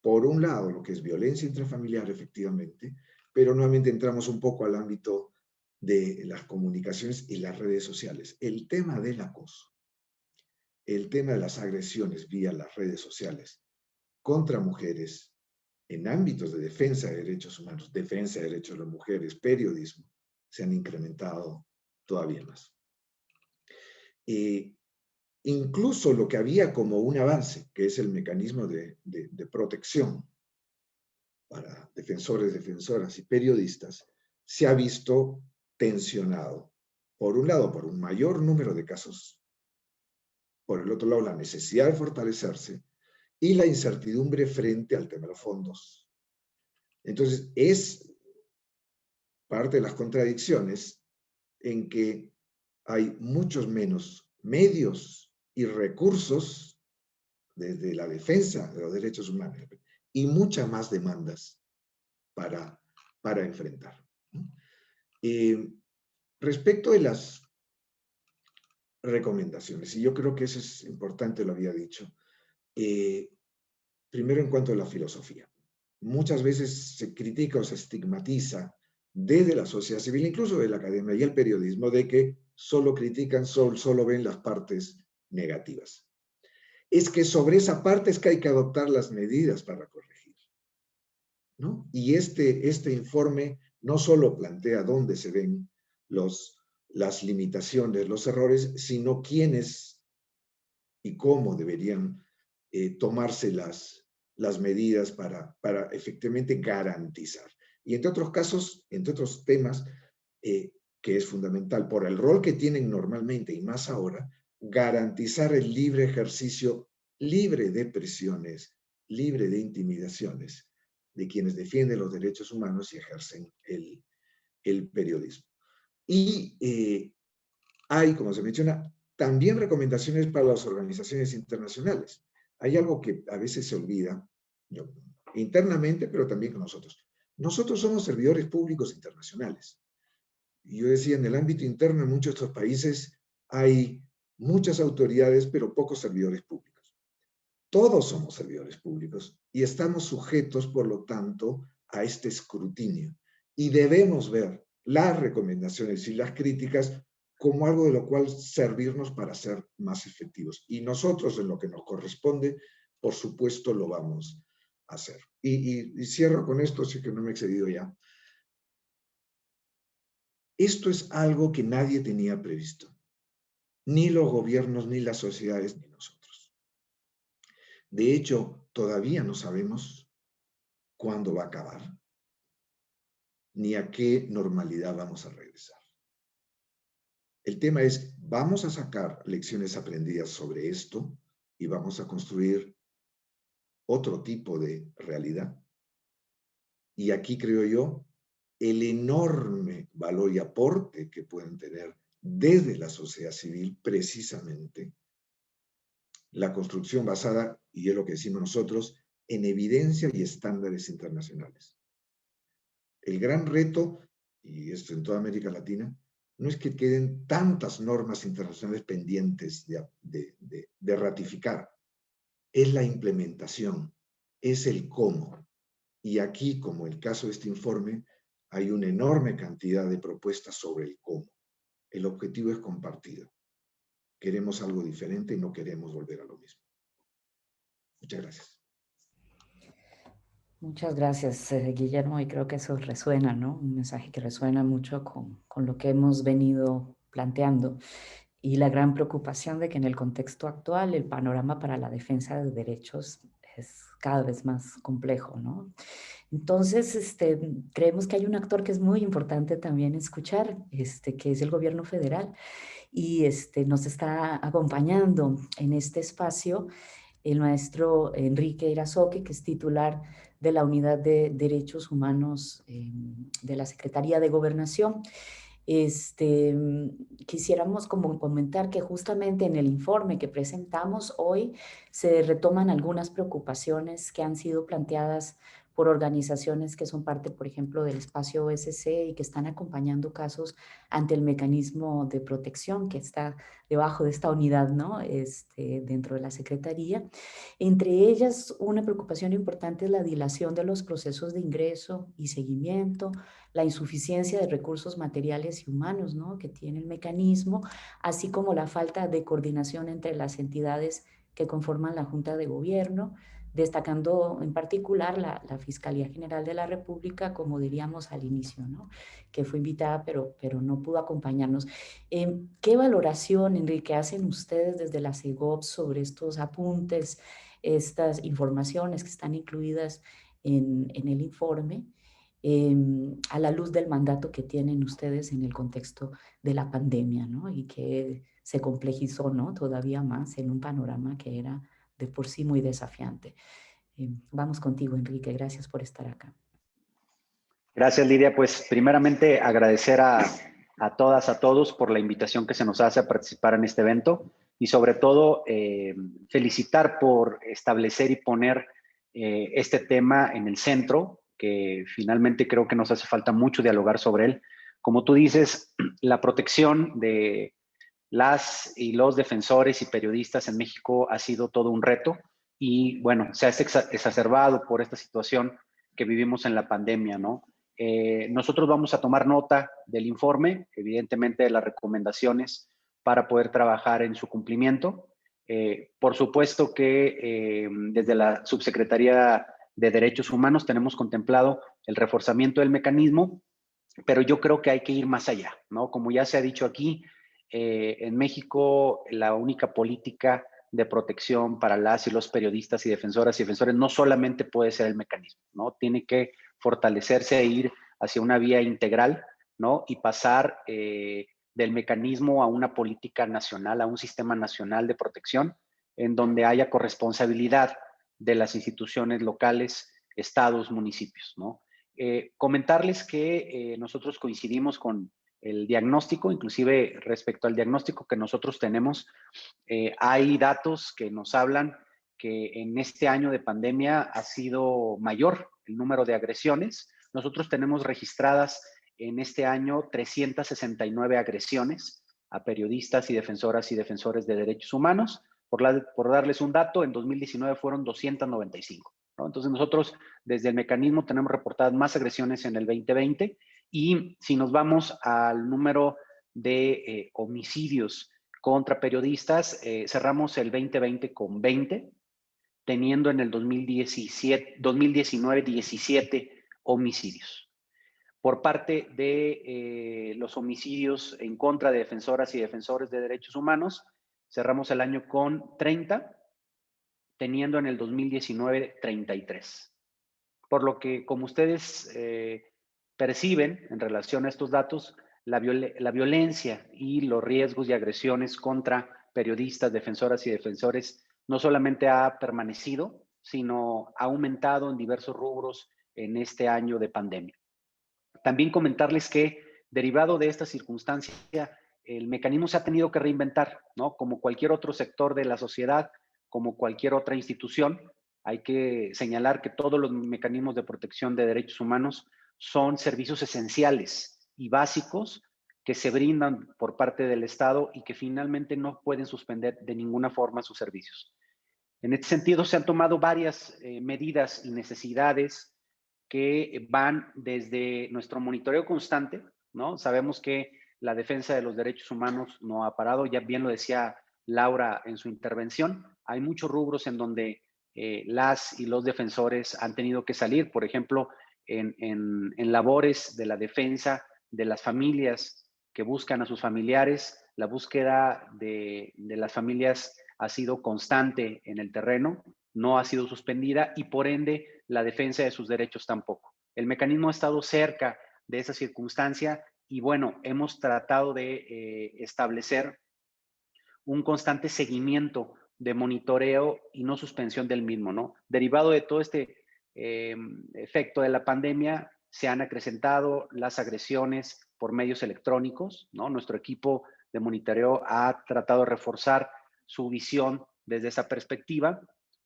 por un lado, lo que es violencia intrafamiliar, efectivamente, pero nuevamente entramos un poco al ámbito de las comunicaciones y las redes sociales. El tema del acoso, el tema de las agresiones vía las redes sociales contra mujeres en ámbitos de defensa de derechos humanos, defensa de derechos de las mujeres, periodismo, se han incrementado todavía más. Incluso lo que había como un avance, que es el mecanismo de protección para defensores, defensoras y periodistas, se ha visto tensionado. Por un lado, por un mayor número de casos, por el otro lado, la necesidad de fortalecerse y la incertidumbre frente al tema de los fondos. Entonces, es parte de las contradicciones en que hay muchos menos medios y recursos desde la defensa de los derechos humanos y muchas más demandas para enfrentar. Respecto de las recomendaciones, y yo creo que eso es importante, lo había dicho, primero en cuanto a la filosofía. Muchas veces se critica o se estigmatiza desde la sociedad civil, incluso de la academia y el periodismo, de que solo critican, solo ven las partes negativas. Es que sobre esa parte es que hay que adoptar las medidas para corregir, ¿no? Y este informe no solo plantea dónde se ven las limitaciones, los errores, sino quiénes y cómo deberían tomarse las medidas para efectivamente garantizar. Y entre otros casos, entre otros temas, que es fundamental por el rol que tienen normalmente y más ahora, garantizar el libre ejercicio, libre de presiones, libre de intimidaciones de quienes defienden los derechos humanos y ejercen el periodismo. Y hay, como se menciona, también recomendaciones para las organizaciones internacionales. Hay algo que a veces se olvida, internamente, pero también con nosotros. Nosotros somos servidores públicos internacionales. Yo decía, en el ámbito interno, en muchos de estos países hay muchas autoridades, pero pocos servidores públicos. Todos somos servidores públicos y estamos sujetos, por lo tanto, a este escrutinio. Y debemos ver las recomendaciones y las críticas como algo de lo cual servirnos para ser más efectivos. Y nosotros, en lo que nos corresponde, por supuesto, lo vamos a hacer. Y cierro con esto, sé que no me he excedido ya. Esto es algo que nadie tenía previsto, ni los gobiernos, ni las sociedades, ni nosotros. De hecho, todavía no sabemos cuándo va a acabar, ni a qué normalidad vamos a regresar. El tema es, vamos a sacar lecciones aprendidas sobre esto y vamos a construir otro tipo de realidad. Y aquí creo yo el enorme valor y aporte que pueden tener desde la sociedad civil precisamente la construcción basada, y es lo que decimos nosotros, en evidencia y estándares internacionales. El gran reto, y esto en toda América Latina, no es que queden tantas normas internacionales pendientes de ratificar, es la implementación, es el cómo. Y aquí, como el caso de este informe, hay una enorme cantidad de propuestas sobre el cómo. El objetivo es compartido. Queremos algo diferente y no queremos volver a lo mismo. Muchas gracias. Muchas gracias, Guillermo, y creo que eso resuena, ¿no? Un mensaje que resuena mucho con lo que hemos venido planteando y la gran preocupación de que en el contexto actual el panorama para la defensa de derechos es cada vez más complejo, ¿no? Entonces, creemos que hay un actor que es muy importante también escuchar, que es el gobierno federal, y nos está acompañando en este espacio el maestro Enrique Irazoque, que es titular de la Unidad de Derechos Humanos de la Secretaría de Gobernación. Quisiéramos como comentar que justamente en el informe que presentamos hoy se retoman algunas preocupaciones que han sido planteadas por organizaciones que son parte, por ejemplo, del espacio OSCE y que están acompañando casos ante el mecanismo de protección que está debajo de esta unidad, ¿no? Dentro de la Secretaría. Entre ellas, una preocupación importante es la dilación de los procesos de ingreso y seguimiento, la insuficiencia de recursos materiales y humanos, ¿no?, que tiene el mecanismo, así como la falta de coordinación entre las entidades que conforman la Junta de Gobierno, destacando en particular la Fiscalía General de la República, como diríamos al inicio, ¿no?, que fue invitada pero no pudo acompañarnos. ¿Qué valoración, Enrique, hacen ustedes desde la CEGOP sobre estos apuntes, estas informaciones que están incluidas en el informe, a la luz del mandato que tienen ustedes en el contexto de la pandemia, ¿no?, y que se complejizó, ¿no?, todavía más en un panorama que era de por sí muy desafiante? Vamos contigo, Enrique. Gracias por estar acá. Gracias, Lidia. Pues primeramente agradecer a todas, a todos por la invitación que se nos hace a participar en este evento y sobre todo felicitar por establecer y poner este tema en el centro, que finalmente creo que nos hace falta mucho dialogar sobre él. Como tú dices, la protección de las y los defensores y periodistas en México ha sido todo un reto y bueno, se ha exacerbado por esta situación que vivimos en la pandemia, ¿no? Nosotros vamos a tomar nota del informe, evidentemente de las recomendaciones para poder trabajar en su cumplimiento. Por supuesto que desde la Subsecretaría de Derechos Humanos tenemos contemplado el reforzamiento del mecanismo, pero yo creo que hay que ir más allá, ¿no? Como ya se ha dicho aquí, en México la única política de protección para las y los periodistas y defensoras y defensores no solamente puede ser el mecanismo, ¿no? Tiene que fortalecerse e ir hacia una vía integral, ¿no? Y pasar del mecanismo a una política nacional, a un sistema nacional de protección, en donde haya corresponsabilidad de las instituciones locales, estados, municipios, ¿no? Comentarles que nosotros coincidimos con el diagnóstico, inclusive respecto al diagnóstico que nosotros tenemos, hay datos que nos hablan que en este año de pandemia ha sido mayor el número de agresiones. Nosotros tenemos registradas en este año 369 agresiones a periodistas y defensores de derechos humanos. Por darles un dato, en 2019 fueron 295. ¿no? Entonces nosotros desde el mecanismo tenemos reportadas más agresiones en el 2020 y si nos vamos al número de homicidios contra periodistas, cerramos el 2020 con 20, teniendo en el 2019 17 homicidios. Por parte de los homicidios en contra de defensoras y defensores de derechos humanos, cerramos el año con 30, teniendo en el 2019 33. Por lo que, como ustedes perciben en relación a estos datos, la violencia y los riesgos y agresiones contra periodistas, defensoras y defensores no solamente ha permanecido, sino ha aumentado en diversos rubros en este año de pandemia. También comentarles que, derivado de esta circunstancia, el mecanismo se ha tenido que reinventar, ¿no? Como cualquier otro sector de la sociedad, como cualquier otra institución, hay que señalar que todos los mecanismos de protección de derechos humanos son servicios esenciales y básicos que se brindan por parte del Estado y que finalmente no pueden suspender de ninguna forma sus servicios. En este sentido, se han tomado varias medidas y necesidades que van desde nuestro monitoreo constante, ¿no? Sabemos que la defensa de los derechos humanos no ha parado, ya bien lo decía Laura en su intervención, hay muchos rubros en donde las y los defensores han tenido que salir, por ejemplo, en labores de la defensa de las familias que buscan a sus familiares, la búsqueda de las familias ha sido constante en el terreno, no ha sido suspendida y por ende la defensa de sus derechos tampoco. El mecanismo ha estado cerca de esa circunstancia y bueno, hemos tratado de establecer un constante seguimiento de monitoreo y no suspensión del mismo, ¿no? Derivado de todo este efecto de la pandemia, se han acrecentado las agresiones por medios electrónicos, ¿no? Nuestro equipo de monitoreo ha tratado de reforzar su visión desde esa perspectiva.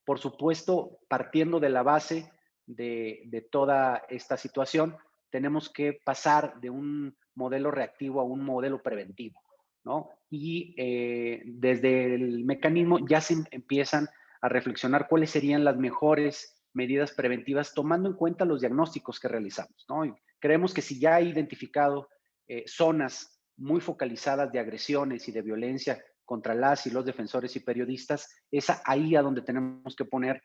Por supuesto, partiendo de la base de toda esta situación, tenemos que pasar de un modelo reactivo a un modelo preventivo, ¿no? Y desde el mecanismo ya se empiezan a reflexionar cuáles serían las mejores medidas preventivas tomando en cuenta los diagnósticos que realizamos, ¿no? Y creemos que si ya hay identificado zonas muy focalizadas de agresiones y de violencia contra las y los defensores y periodistas, es ahí a donde tenemos que poner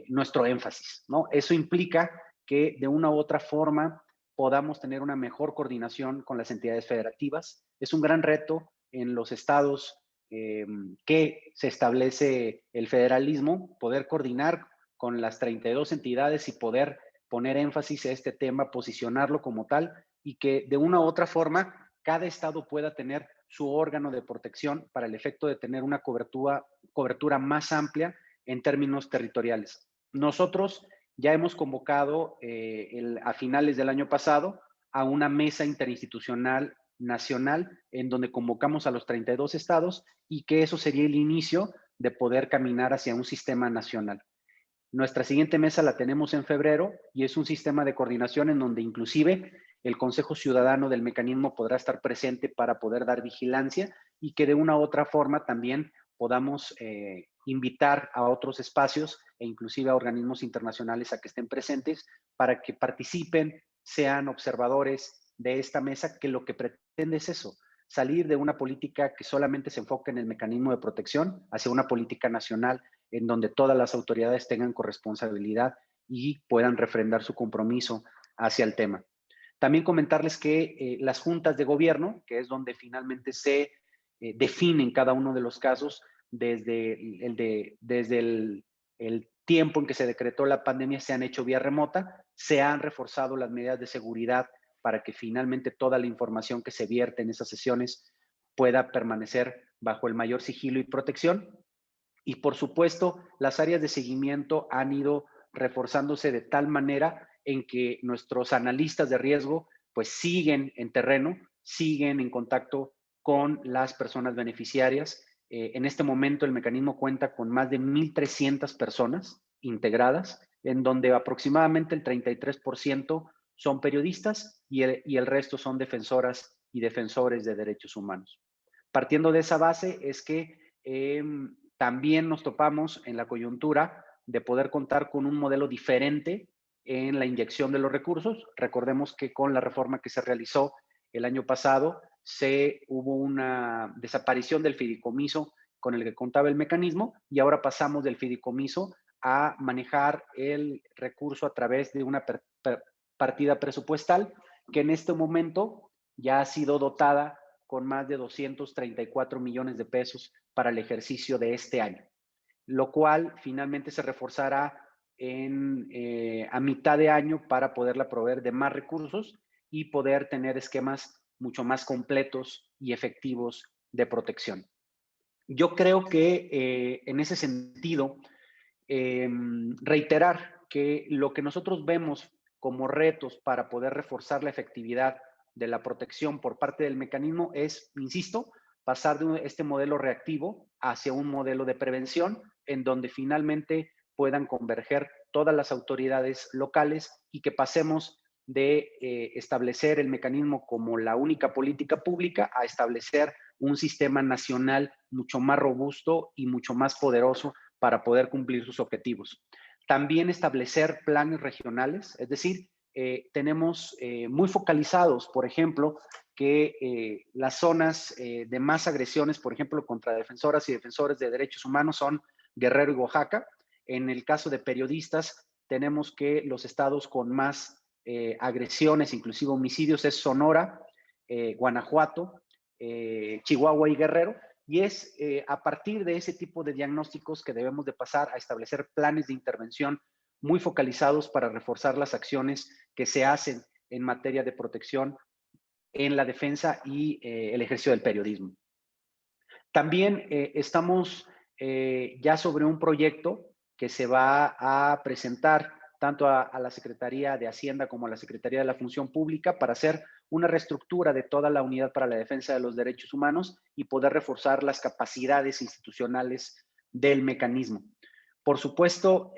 nuestro énfasis, ¿no? Eso implica que de una u otra forma podamos tener una mejor coordinación con las entidades federativas. Es un gran reto en los estados que se establece el federalismo, poder coordinar con las 32 entidades y poder poner énfasis a este tema, posicionarlo como tal y que de una u otra forma cada estado pueda tener su órgano de protección para el efecto de tener una cobertura más amplia en términos territoriales. Nosotros ya hemos convocado a finales del año pasado a una mesa interinstitucional nacional en donde convocamos a los 32 estados y que eso sería el inicio de poder caminar hacia un sistema nacional. Nuestra siguiente mesa la tenemos en febrero y es un sistema de coordinación en donde inclusive el Consejo Ciudadano del mecanismo podrá estar presente para poder dar vigilancia y que de una u otra forma también podamos invitar a otros espacios e inclusive a organismos internacionales a que estén presentes para que participen, sean observadores de esta mesa, que lo que pretende es eso, salir de una política que solamente se enfoca en el mecanismo de protección hacia una política nacional en donde todas las autoridades tengan corresponsabilidad y puedan refrendar su compromiso hacia el tema. También comentarles que las juntas de gobierno, que es donde finalmente se definen cada uno de los casos, desde el tiempo en que se decretó la pandemia, se han hecho vía remota, se han reforzado las medidas de seguridad para que finalmente toda la información que se vierte en esas sesiones pueda permanecer bajo el mayor sigilo y protección. Y por supuesto, las áreas de seguimiento han ido reforzándose de tal manera en que nuestros analistas de riesgo pues siguen en terreno, siguen en contacto con las personas beneficiarias. En este momento el mecanismo cuenta con más de 1,300 personas integradas, en donde aproximadamente el 33% son periodistas y el resto son defensoras y defensores de derechos humanos. Partiendo de esa base es que también nos topamos en la coyuntura de poder contar con un modelo diferente en la inyección de los recursos. Recordemos que con la reforma que se realizó el año pasado, hubo una desaparición del fideicomiso con el que contaba el mecanismo y ahora pasamos del fideicomiso a manejar el recurso a través de una partida presupuestal que en este momento ya ha sido dotada con más de 234 millones de pesos para el ejercicio de este año, lo cual finalmente se reforzará a mitad de año para poderla proveer de más recursos y poder tener esquemas mucho más completos y efectivos de protección. Yo creo que en ese sentido, reiterar que lo que nosotros vemos como retos para poder reforzar la efectividad de la protección por parte del mecanismo es, insisto, pasar de este modelo reactivo hacia un modelo de prevención en donde finalmente puedan converger todas las autoridades locales y que pasemos de establecer el mecanismo como la única política pública a establecer un sistema nacional mucho más robusto y mucho más poderoso para poder cumplir sus objetivos. También establecer planes regionales, es decir, tenemos muy focalizados, por ejemplo, que las zonas de más agresiones, por ejemplo, contra defensoras y defensores de derechos humanos son Guerrero y Oaxaca. En el caso de periodistas, tenemos que los estados con más agresiones, inclusive homicidios, es Sonora, Guanajuato, Chihuahua y Guerrero. Y es a partir de ese tipo de diagnósticos que debemos de pasar a establecer planes de intervención muy focalizados para reforzar las acciones que se hacen en materia de protección en la defensa y el ejercicio del periodismo. También estamos ya sobre un proyecto que se va a presentar tanto a la Secretaría de Hacienda como a la Secretaría de la Función Pública para hacer una reestructura de toda la Unidad para la Defensa de los Derechos Humanos y poder reforzar las capacidades institucionales del mecanismo. Por supuesto,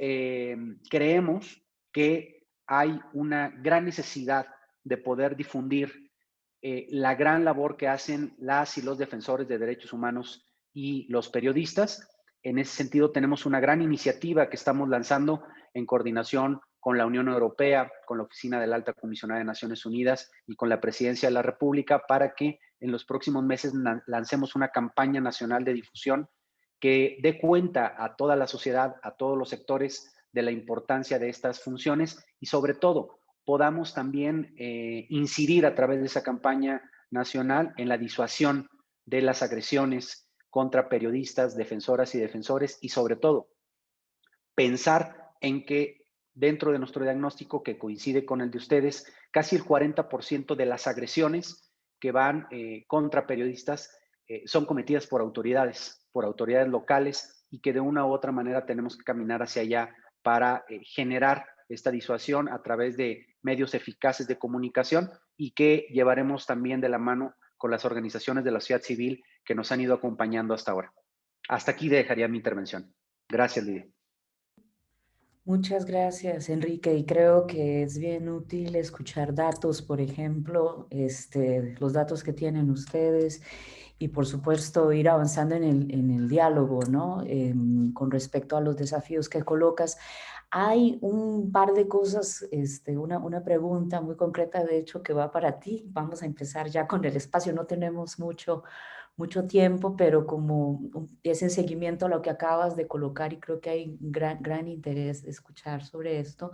creemos que hay una gran necesidad de poder difundir la gran labor que hacen las y los defensores de derechos humanos y los periodistas. En ese sentido, tenemos una gran iniciativa que estamos lanzando en coordinación con la Unión Europea, con la Oficina de la Alta Comisionada de Naciones Unidas y con la Presidencia de la República para que en los próximos meses lancemos una campaña nacional de difusión que dé cuenta a toda la sociedad, a todos los sectores de la importancia de estas funciones y sobre todo podamos también incidir a través de esa campaña nacional en la disuasión de las agresiones contra periodistas, defensoras y defensores y sobre todo pensar en que dentro de nuestro diagnóstico, que coincide con el de ustedes, casi el 40% de las agresiones que van contra periodistas son cometidas por autoridades locales y que de una u otra manera tenemos que caminar hacia allá para generar esta disuasión a través de medios eficaces de comunicación y que llevaremos también de la mano con las organizaciones de la sociedad civil que nos han ido acompañando hasta ahora. Hasta aquí dejaría mi intervención. Gracias, Lidia. Muchas gracias, Enrique. Y creo que es bien útil escuchar datos, por ejemplo, los datos que tienen ustedes y, por supuesto, ir avanzando en el diálogo, ¿no? Con respecto a los desafíos que colocas. Hay un par de cosas, una pregunta muy concreta, de hecho, que va para ti. Vamos a empezar ya con el espacio. No tenemos mucho tiempo, pero como es en seguimiento a lo que acabas de colocar y creo que hay gran interés de escuchar sobre esto.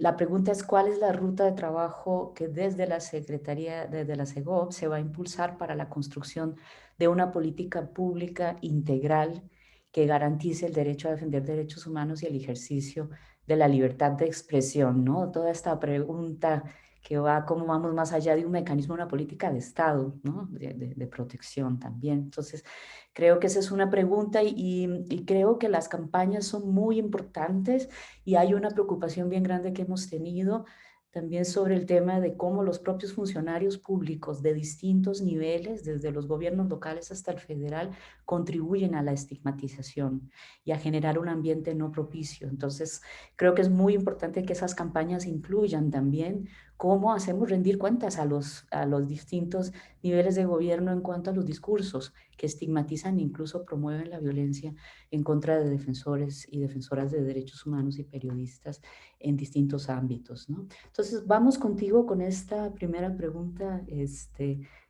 La pregunta es, ¿cuál es la ruta de trabajo que desde la Secretaría, desde la SEGOV, se va a impulsar para la construcción de una política pública integral que garantice el derecho a defender derechos humanos y el ejercicio de la libertad de expresión, ¿no? Toda esta pregunta que va, cómo vamos más allá de un mecanismo, una política de Estado, ¿no? De protección también. Entonces, creo que esa es una pregunta y creo que las campañas son muy importantes y hay una preocupación bien grande que hemos tenido también sobre el tema de cómo los propios funcionarios públicos de distintos niveles, desde los gobiernos locales hasta el federal, contribuyen a la estigmatización y a generar un ambiente no propicio. Entonces, creo que es muy importante que esas campañas incluyan también cómo hacemos rendir cuentas a los distintos niveles de gobierno en cuanto a los discursos que estigmatizan e incluso promueven la violencia en contra de defensores y defensoras de derechos humanos y periodistas en distintos ámbitos, ¿no? Entonces, vamos contigo con esta primera pregunta,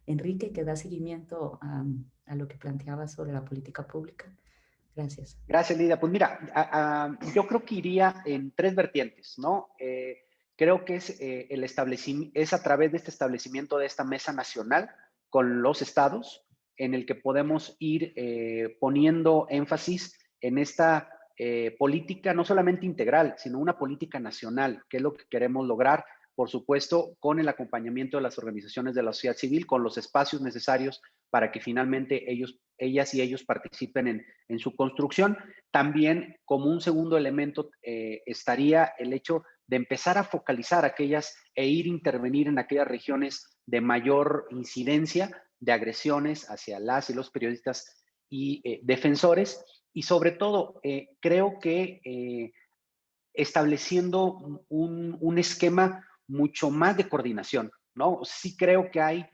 Enrique, que da seguimiento a lo que planteabas sobre la política pública. Gracias. Gracias, Lidia. Pues mira, yo creo que iría en tres vertientes, ¿no? Creo que es a través de este establecimiento de esta mesa nacional con los estados en el que podemos ir poniendo énfasis en esta política no solamente integral, sino una política nacional, que es lo que queremos lograr, por supuesto, con el acompañamiento de las organizaciones de la sociedad civil, con los espacios necesarios para que finalmente ellas y ellos participen en su construcción. También como un segundo elemento estaría el hecho de empezar a focalizar aquellas e ir a intervenir en aquellas regiones de mayor incidencia de agresiones hacia las y los periodistas y defensores. Y sobre todo, creo que estableciendo un esquema mucho más de coordinación, ¿no? Sí creo que hay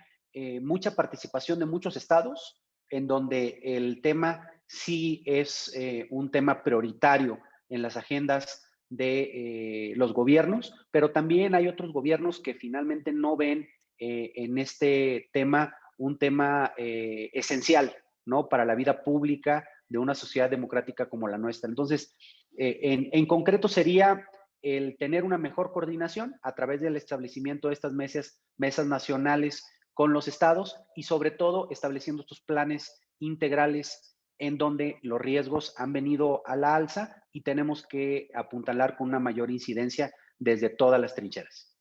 mucha participación de muchos estados en donde el tema sí es un tema prioritario en las agendas de los gobiernos, pero también hay otros gobiernos que finalmente no ven en este tema un tema esencial, ¿no? Para la vida pública de una sociedad democrática como la nuestra. Entonces, en concreto sería el tener una mejor coordinación a través del establecimiento de estas mesas nacionales con los estados y sobre todo estableciendo estos planes integrales en donde los riesgos han venido a la alza y tenemos que apuntalar con una mayor incidencia desde todas las trincheras.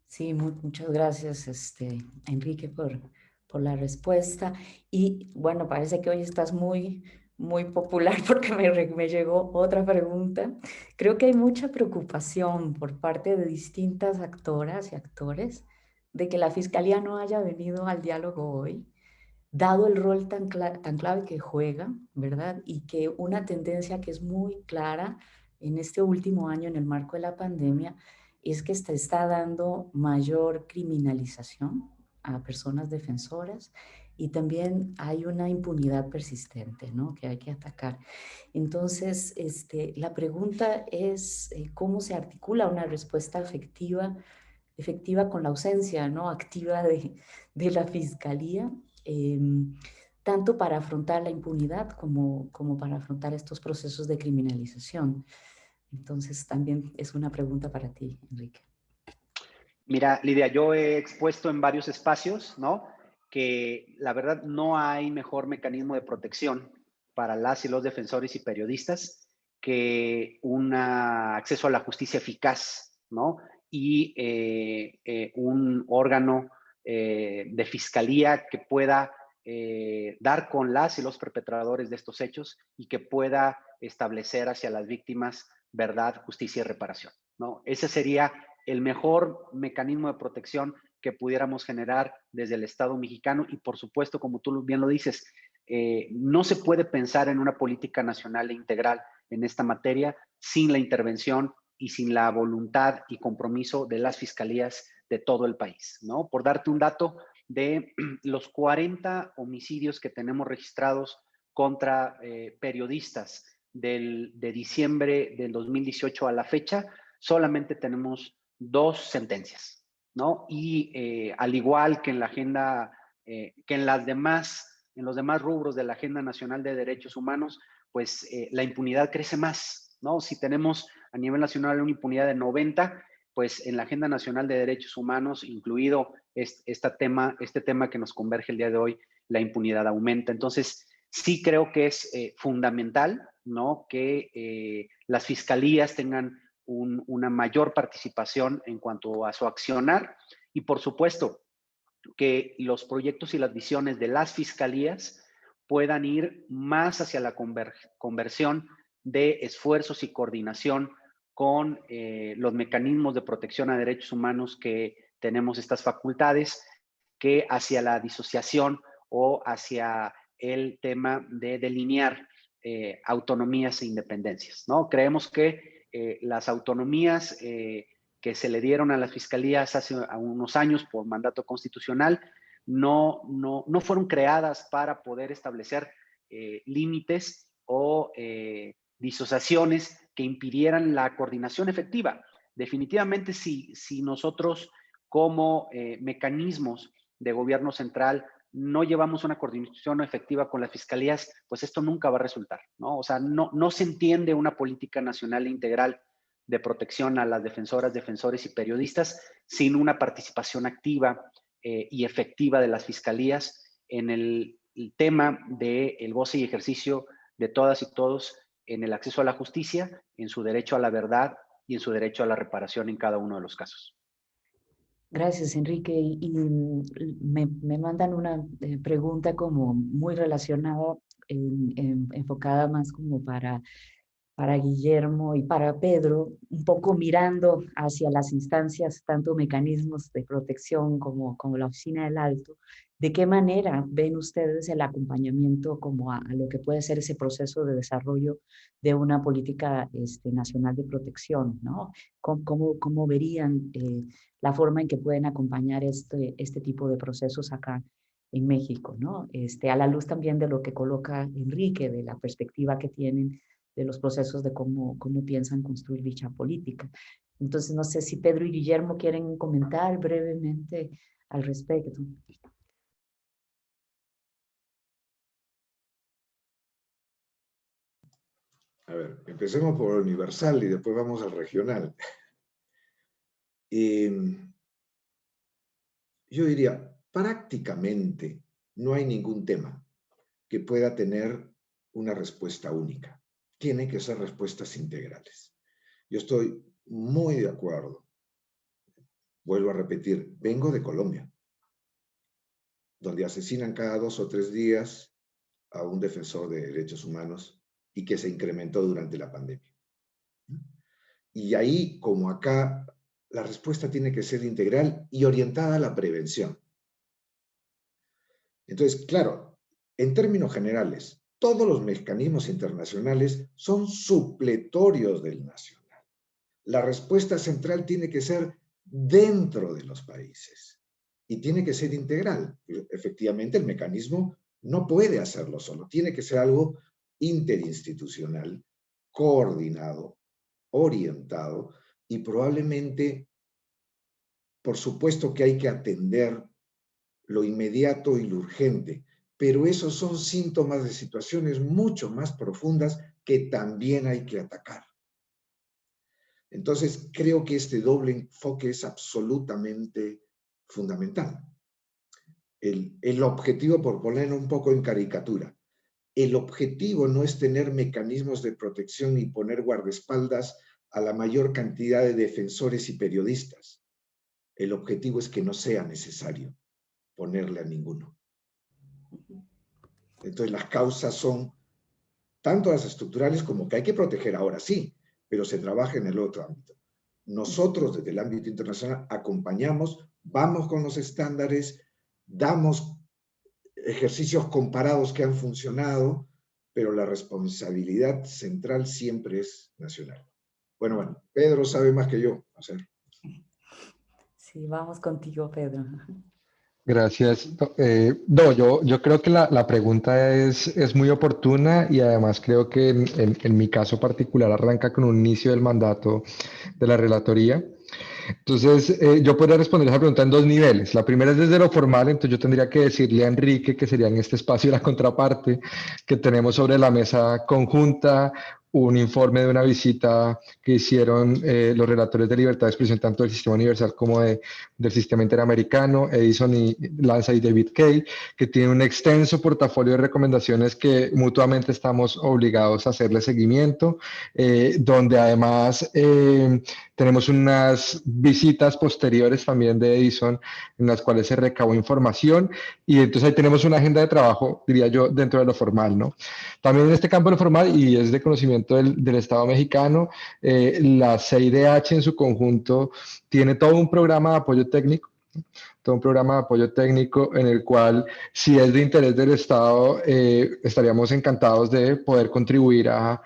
Sí, muchas gracias, Enrique, por la respuesta. Y bueno, parece que hoy estás muy popular porque me llegó otra pregunta. Creo que hay mucha preocupación por parte de distintas actoras y actores de que la Fiscalía no haya venido al diálogo hoy, dado el rol tan clave que juega, ¿verdad? Y que una tendencia que es muy clara en este último año en el marco de la pandemia es que se está dando mayor criminalización a personas defensoras y también hay una impunidad persistente, ¿no? Que hay que atacar. Entonces, la pregunta es cómo se articula una respuesta efectiva con la ausencia, ¿no? Activa de la Fiscalía, tanto para afrontar la impunidad como para afrontar estos procesos de criminalización. Entonces, también es una pregunta para ti, Enrique. Mira, Lidia, yo he expuesto en varios espacios, ¿no?, que la verdad no hay mejor mecanismo de protección para las y los defensores y periodistas que un acceso a la justicia eficaz, ¿no? Y un órgano de fiscalía que pueda dar con las y los perpetradores de estos hechos y que pueda establecer hacia las víctimas verdad, justicia y reparación, ¿no? Ese sería el mejor mecanismo de protección que pudiéramos generar desde el Estado mexicano y, por supuesto, como tú bien lo dices, no se puede pensar en una política nacional e integral en esta materia sin la intervención y sin la voluntad y compromiso de las fiscalías de todo el país, ¿no? Por darte un dato, de los 40 homicidios que tenemos registrados contra periodistas de diciembre del 2018 a la fecha, solamente tenemos 2 sentencias, ¿no? Y al igual que en la agenda, que en los demás rubros de la Agenda Nacional de Derechos Humanos, pues la impunidad crece más, ¿no? Si tenemos a nivel nacional una impunidad de 90, pues en la Agenda Nacional de Derechos Humanos, incluido este tema que nos converge el día de hoy, la impunidad aumenta. Entonces, sí creo que es fundamental, ¿no?, que las fiscalías tengan una mayor participación en cuanto a su accionar y, por supuesto, que los proyectos y las visiones de las fiscalías puedan ir más hacia la conversión de esfuerzos y coordinación con los mecanismos de protección a derechos humanos que tenemos estas facultades, que hacia la disociación o hacia el tema de delinear autonomías e independencias, ¿no? Creemos que las autonomías que se le dieron a las fiscalías hace unos años por mandato constitucional no fueron creadas para poder establecer límites o disociaciones que impidieran la coordinación efectiva. Definitivamente, si nosotros como mecanismos de gobierno central no llevamos una coordinación efectiva con las fiscalías, pues esto nunca va a resultar, ¿no? O sea, no se entiende una política nacional integral de protección a las defensoras, defensores y periodistas sin una participación activa y efectiva de las fiscalías en el tema del goce y ejercicio de todas y todos en el acceso a la justicia, en su derecho a la verdad y en su derecho a la reparación en cada uno de los casos. Gracias, Enrique. Y me mandan una pregunta como muy relacionada, enfocada más como para Guillermo y para Pedro, un poco mirando hacia las instancias, tanto mecanismos de protección como la Oficina del Alto. ¿De qué manera ven ustedes el acompañamiento como a lo que puede ser ese proceso de desarrollo de una política nacional de protección, ¿no? ¿Cómo verían la forma en que pueden acompañar este tipo de procesos acá en México, ¿no? A la luz también de lo que coloca Enrique, de la perspectiva que tienen de los procesos de cómo piensan construir dicha política. Entonces, no sé si Pedro y Guillermo quieren comentar brevemente al respecto. A ver, empecemos por el universal y después vamos al regional. Yo diría, prácticamente no hay ningún tema que pueda tener una respuesta única. Tienen que ser respuestas integrales. Yo estoy muy de acuerdo. Vuelvo a repetir, vengo de Colombia, donde asesinan cada 2 o 3 días a un defensor de derechos humanos y que se incrementó durante la pandemia. Y ahí, como acá, la respuesta tiene que ser integral y orientada a la prevención. Entonces, claro, en términos generales, todos los mecanismos internacionales son supletorios del nacional. La respuesta central tiene que ser dentro de los países y tiene que ser integral. Efectivamente, el mecanismo no puede hacerlo solo, tiene que ser algo interinstitucional, coordinado, orientado y probablemente, por supuesto que hay que atender lo inmediato y lo urgente, pero esos son síntomas de situaciones mucho más profundas que también hay que atacar. Entonces, creo que este doble enfoque es absolutamente fundamental. El objetivo, por ponerlo un poco en caricatura, el objetivo no es tener mecanismos de protección y poner guardaespaldas a la mayor cantidad de defensores y periodistas. El objetivo es que no sea necesario ponerle a ninguno. Entonces, las causas son tanto las estructurales como que hay que proteger ahora sí, pero se trabaja en el otro ámbito. Nosotros desde el ámbito internacional acompañamos, vamos con los estándares, damos ejercicios comparados que han funcionado, pero la responsabilidad central siempre es nacional. Bueno, Pedro sabe más que yo. O sea. Sí, vamos contigo, Pedro. Gracias. No, yo creo que la pregunta es muy oportuna y además creo que en mi caso particular arranca con un inicio del mandato de la relatoría. Entonces, yo podría responder esa pregunta en dos niveles. La primera es desde lo formal, entonces yo tendría que decirle a Enrique, que sería en este espacio la contraparte, que tenemos sobre la mesa conjunta un informe de una visita que hicieron los relatores de libertad de expresión, tanto del Sistema Universal como del Sistema Interamericano, Edison y Lanza y David Kay, que tiene un extenso portafolio de recomendaciones que mutuamente estamos obligados a hacerle seguimiento, donde además tenemos unas visitas posteriores también de Edison en las cuales se recabó información y entonces ahí tenemos una agenda de trabajo, diría yo, dentro de lo formal, ¿no? También en este campo de lo formal, y es de conocimiento del Estado mexicano, la CIDH en su conjunto tiene todo un programa de apoyo técnico, en el cual, si es de interés del Estado, estaríamos encantados de poder contribuir a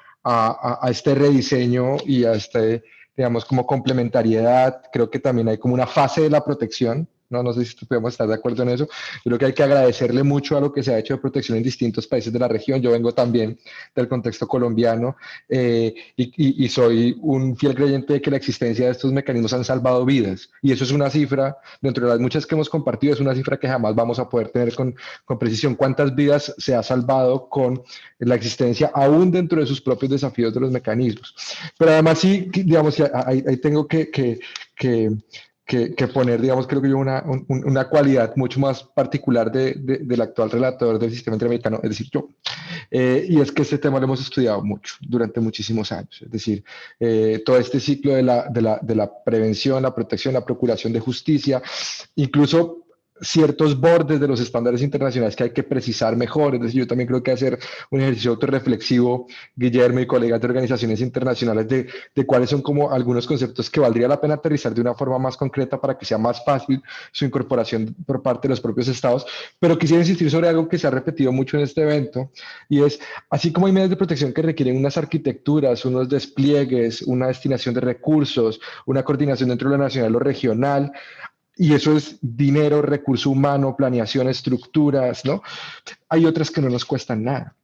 este rediseño y a este, digamos, como complementariedad. Creo que también hay como una fase de la protección. No sé si podemos estar de acuerdo en eso. Yo creo que hay que agradecerle mucho a lo que se ha hecho de protección en distintos países de la región. Yo vengo también del contexto colombiano y soy un fiel creyente de que la existencia de estos mecanismos han salvado vidas. Y eso es una cifra, dentro de las muchas que hemos compartido, es una cifra que jamás vamos a poder tener con precisión. ¿Cuántas vidas se ha salvado con la existencia, aún dentro de sus propios desafíos de los mecanismos? Pero además sí, digamos, ahí tengo que poner, digamos, creo que yo una cualidad mucho más particular del actual relator del Sistema Interamericano, es decir, yo. Y es que este tema lo hemos estudiado mucho, durante muchísimos años. Es decir, todo este ciclo de la prevención, la protección, la procuración de justicia, incluso ciertos bordes de los estándares internacionales que hay que precisar mejor. Es decir, yo también creo que hacer un ejercicio autorreflexivo, Guillermo y colegas de organizaciones internacionales, de cuáles son como algunos conceptos que valdría la pena aterrizar de una forma más concreta para que sea más fácil su incorporación por parte de los propios estados. Pero quisiera insistir sobre algo que se ha repetido mucho en este evento, y es, así como hay medios de protección que requieren unas arquitecturas, unos despliegues, una destinación de recursos, una coordinación dentro de lo nacional o regional, y eso es dinero, recurso humano, planeación, estructuras, ¿no? Hay otras que no nos cuestan nada.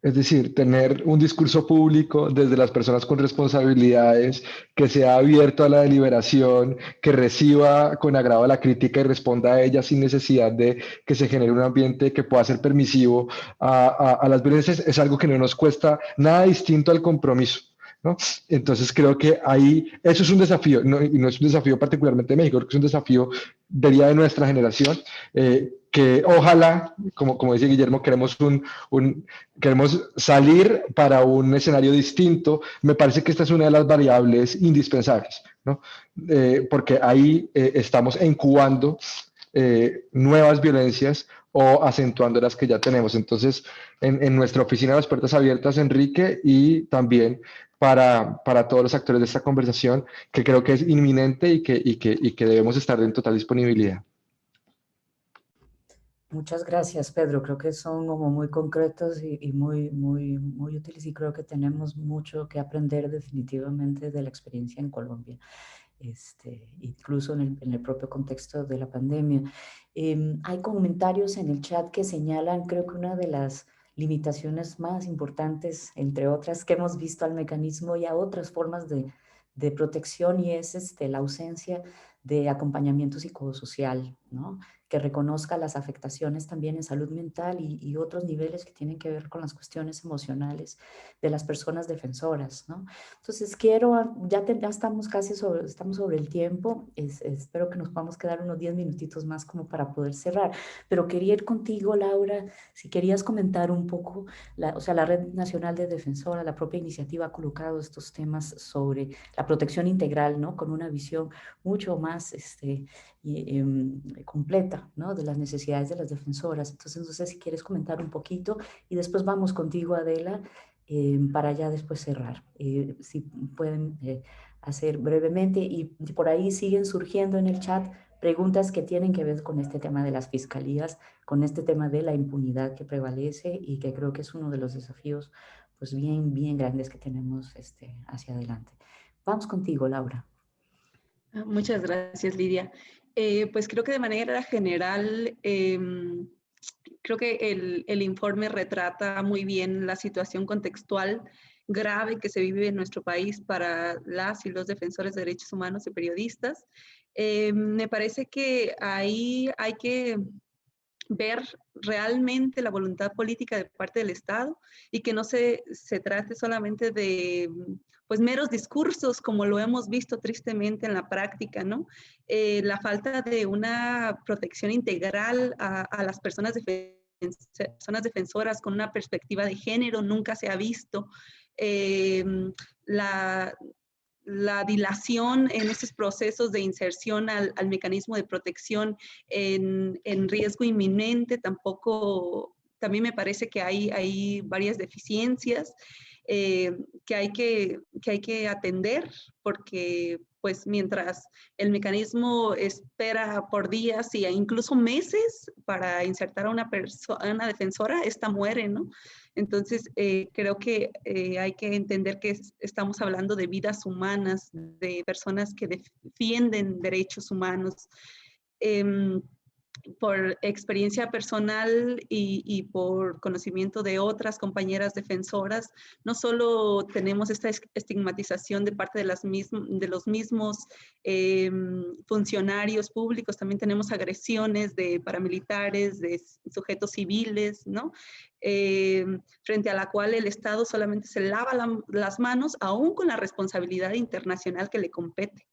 Es decir, tener un discurso público desde las personas con responsabilidades, que sea abierto a la deliberación, que reciba con agrado la crítica y responda a ella sin necesidad de que se genere un ambiente que pueda ser permisivo a las violencias, es algo que no nos cuesta nada distinto al compromiso, ¿no? Entonces creo que ahí eso es un desafío, y no es un desafío particularmente de México, creo que es un desafío de nuestra generación, que ojalá, como dice Guillermo, queremos salir para un escenario distinto. Me parece que esta es una de las variables indispensables, ¿no? Porque ahí estamos incubando nuevas violencias o acentuando las que ya tenemos. Entonces, en nuestra oficina de las puertas abiertas, Enrique, y también para todos los actores de esta conversación, que creo que es inminente y que debemos estar en total disponibilidad. Muchas gracias, Pedro. Creo que son como muy concretos y muy útiles, y creo que tenemos mucho que aprender definitivamente de la experiencia en Colombia, incluso en el propio contexto de la pandemia. Hay comentarios en el chat que señalan, creo que una de las limitaciones más importantes, entre otras, que hemos visto al mecanismo y a otras formas de protección, y es la ausencia de acompañamiento psicosocial, ¿no? Que reconozca las afectaciones también en salud mental y otros niveles que tienen que ver con las cuestiones emocionales de las personas defensoras, ¿no? Entonces ya estamos casi estamos sobre el tiempo, espero que nos podamos quedar unos 10 minutitos más como para poder cerrar, pero quería ir contigo, Laura, si querías comentar un poco, o sea, la Red Nacional de Defensoras, la propia iniciativa ha colocado estos temas sobre la protección integral, ¿no? Con una visión mucho más, completa, ¿no? De las necesidades de las defensoras. Entonces, no sé si quieres comentar un poquito y después vamos contigo, Adela, para ya después cerrar. Si pueden hacer brevemente, y por ahí siguen surgiendo en el chat preguntas que tienen que ver con este tema de las fiscalías, con este tema de la impunidad que prevalece y que creo que es uno de los desafíos pues bien grandes que tenemos hacia adelante. Vamos contigo, Laura. Muchas gracias, Lidia. Pues creo que de manera general, creo que el informe retrata muy bien la situación contextual grave que se vive en nuestro país para las y los defensores de derechos humanos y periodistas. Me parece que ahí hay que ver realmente la voluntad política de parte del Estado y que no se trate solamente de pues meros discursos como lo hemos visto tristemente en la práctica, ¿no? La falta de una protección integral a las personas defensoras con una perspectiva de género nunca se ha visto. La dilación en estos procesos de inserción al mecanismo de protección en riesgo inminente también me parece que hay varias deficiencias que hay que atender, porque pues mientras el mecanismo espera por días e incluso meses para insertar a una defensora, esta muere, ¿no? Entonces, creo que hay que entender que estamos hablando de vidas humanas, de personas que defienden derechos humanos. Por experiencia personal y por conocimiento de otras compañeras defensoras, no solo tenemos esta estigmatización de parte de los mismos funcionarios públicos, también tenemos agresiones de paramilitares, de sujetos civiles, ¿no? Frente a la cual el Estado solamente se lava las manos, aún con la responsabilidad internacional que le compete.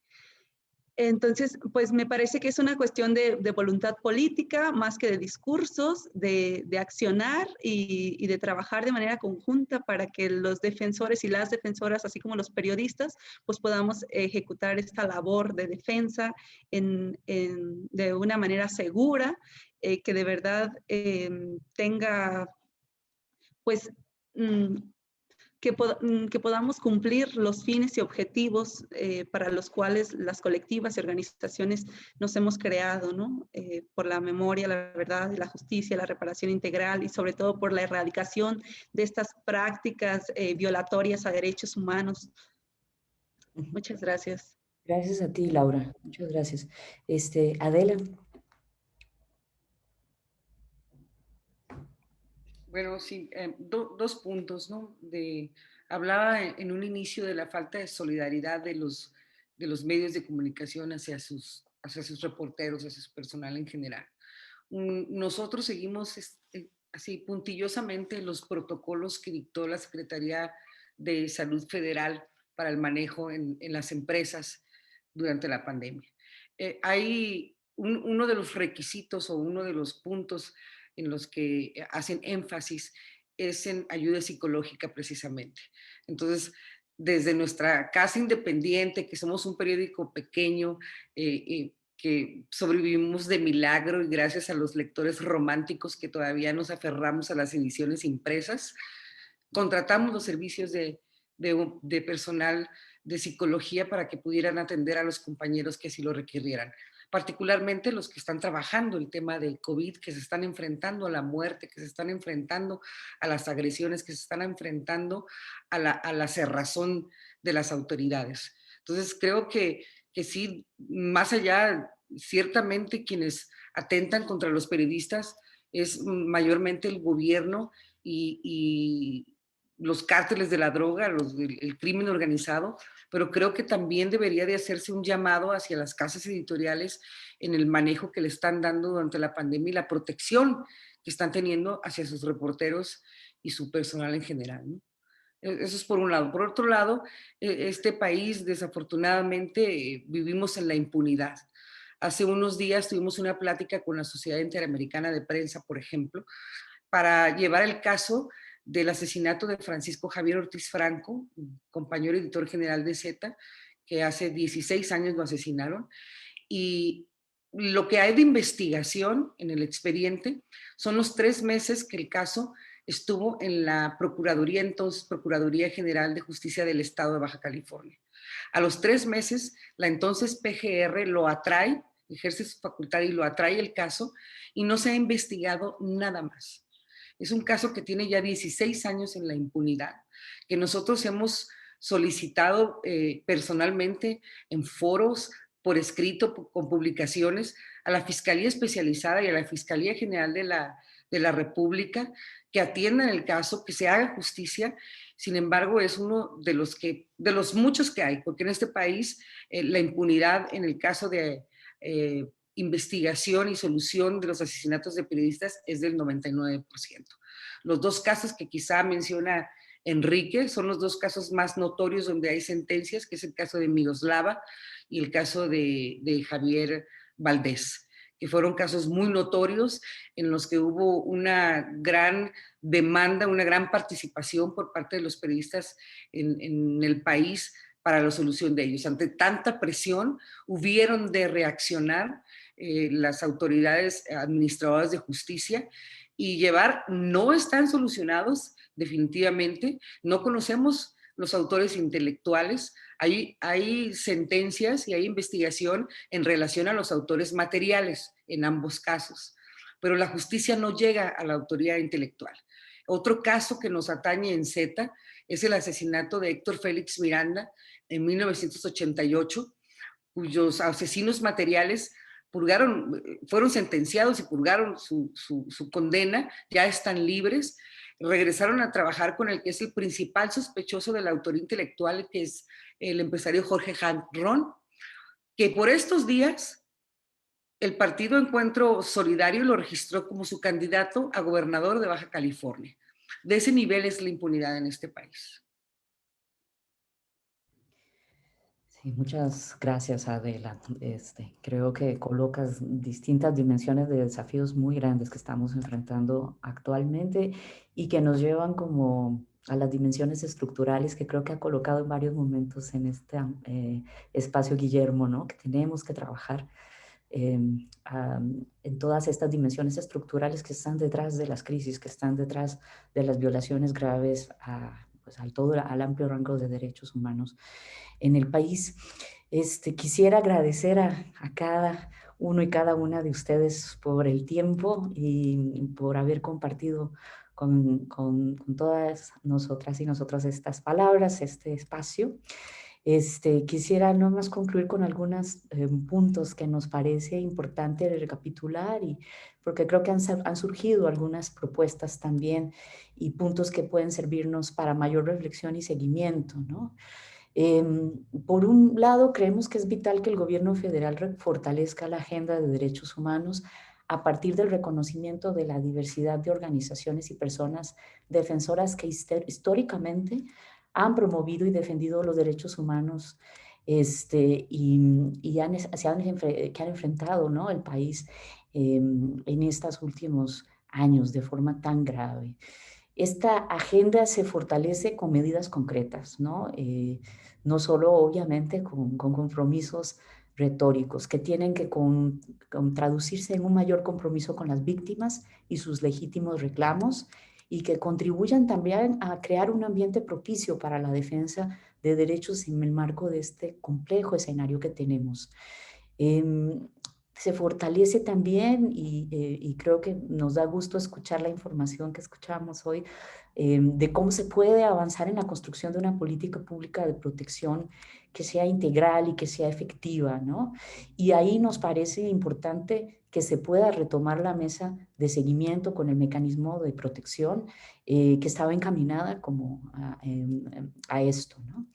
Entonces, pues me parece que es una cuestión de voluntad política más que de discursos, de accionar y de trabajar de manera conjunta para que los defensores y las defensoras, así como los periodistas, pues podamos ejecutar esta labor de defensa de una manera segura, que de verdad tenga, pues, que podamos cumplir los fines y objetivos para los cuales las colectivas y organizaciones nos hemos creado, ¿no? Por la memoria, la verdad, la justicia, la reparación integral y sobre todo por la erradicación de estas prácticas violatorias a derechos humanos. Muchas gracias. Gracias a ti, Laura. Muchas gracias. Adela. Bueno, sí, dos puntos, ¿no? Hablaba en un inicio de la falta de solidaridad de los medios de comunicación hacia sus reporteros, hacia su personal en general. Nosotros seguimos así puntillosamente los protocolos que dictó la Secretaría de Salud Federal para el manejo en las empresas durante la pandemia. Hay uno de los requisitos o uno de los puntos en los que hacen énfasis es en ayuda psicológica precisamente. Entonces, desde nuestra casa independiente, que somos un periódico pequeño, que sobrevivimos de milagro y gracias a los lectores románticos que todavía nos aferramos a las ediciones impresas, contratamos los servicios de personal de psicología para que pudieran atender a los compañeros que así lo requirieran. particularmente los que están trabajando el tema del COVID, que se están enfrentando a la muerte, que se están enfrentando a las agresiones, que se están enfrentando a la cerrazón de las autoridades. Entonces creo que sí, más allá, ciertamente quienes atentan contra los periodistas es mayormente el gobierno y los cárteles de la droga, el crimen organizado, pero creo que también debería de hacerse un llamado hacia las casas editoriales en el manejo que le están dando durante la pandemia y la protección que están teniendo hacia sus reporteros y su personal en general, ¿no? Eso es por un lado. Por otro lado, este país, desafortunadamente, vivimos en la impunidad. Hace unos días tuvimos una plática con la Sociedad Interamericana de Prensa, por ejemplo, para llevar el caso del asesinato de Francisco Javier Ortiz Franco, compañero editor general de Z, que hace 16 años lo asesinaron. Y lo que hay de investigación en el expediente son los 3 meses que el caso estuvo en la Procuraduría, entonces Procuraduría General de Justicia del Estado de Baja California. A los 3 meses, la entonces PGR lo atrae, ejerce su facultad y lo atrae el caso, y no se ha investigado nada más. Es un caso que tiene ya 16 años en la impunidad, que nosotros hemos solicitado personalmente en foros, por escrito, con publicaciones, a la Fiscalía Especializada y a la Fiscalía General de la República, que atiendan el caso, que se haga justicia. Sin embargo, es uno de los muchos que hay, porque en este país la impunidad en el caso de investigación y solución de los asesinatos de periodistas es del 99%. Los 2 casos que quizá menciona Enrique son los 2 casos más notorios donde hay sentencias, que es el caso de Miroslava y el caso de Javier Valdés, que fueron casos muy notorios en los que hubo una gran demanda, una gran participación por parte de los periodistas en el país para la solución de ellos. Ante tanta presión, hubieron de reaccionar las autoridades administradoras de justicia y no están solucionados definitivamente, no conocemos los autores intelectuales, hay sentencias y hay investigación en relación a los autores materiales en ambos casos, pero la justicia no llega a la autoridad intelectual. Otro caso que nos atañe en Z es el asesinato de Héctor Félix Miranda en 1988, cuyos asesinos materiales fueron sentenciados y purgaron su condena, ya están libres, regresaron a trabajar con el que es el principal sospechoso de la autoría intelectual, que es el empresario Jorge Ron, que por estos días el partido Encuentro Solidario lo registró como su candidato a gobernador de Baja California. De ese nivel es la impunidad en este país. Sí, muchas gracias, Adela. Creo que colocas distintas dimensiones de desafíos muy grandes que estamos enfrentando actualmente y que nos llevan como a las dimensiones estructurales que creo que ha colocado en varios momentos en este espacio Guillermo, ¿no? Que tenemos que trabajar en todas estas dimensiones estructurales que están detrás de las crisis, que están detrás de las violaciones graves pues, al amplio rango de derechos humanos en el país. Quisiera agradecer a cada uno y cada una de ustedes por el tiempo y por haber compartido con todas nosotras y nosotros estas palabras, este espacio. Quisiera nomás concluir con algunos puntos que nos parece importante recapitular, porque creo que han surgido algunas propuestas también y puntos que pueden servirnos para mayor reflexión y seguimiento, ¿no? Por un lado, creemos que es vital que el gobierno federal fortalezca la agenda de derechos humanos a partir del reconocimiento de la diversidad de organizaciones y personas defensoras que históricamente han promovido y defendido los derechos humanos que han enfrentado, ¿no?, el país en estos últimos años de forma tan grave. Esta agenda se fortalece con medidas concretas, ¿no? No solo obviamente con compromisos retóricos que tienen que traducirse en un mayor compromiso con las víctimas y sus legítimos reclamos y que contribuyan también a crear un ambiente propicio para la defensa de derechos en el marco de este complejo escenario que tenemos. se fortalece también y creo que nos da gusto escuchar la información que escuchamos hoy de cómo se puede avanzar en la construcción de una política pública de protección que sea integral y que sea efectiva, ¿no? Y ahí nos parece importante que se pueda retomar la mesa de seguimiento con el mecanismo de protección que estaba encaminada como a esto, ¿no?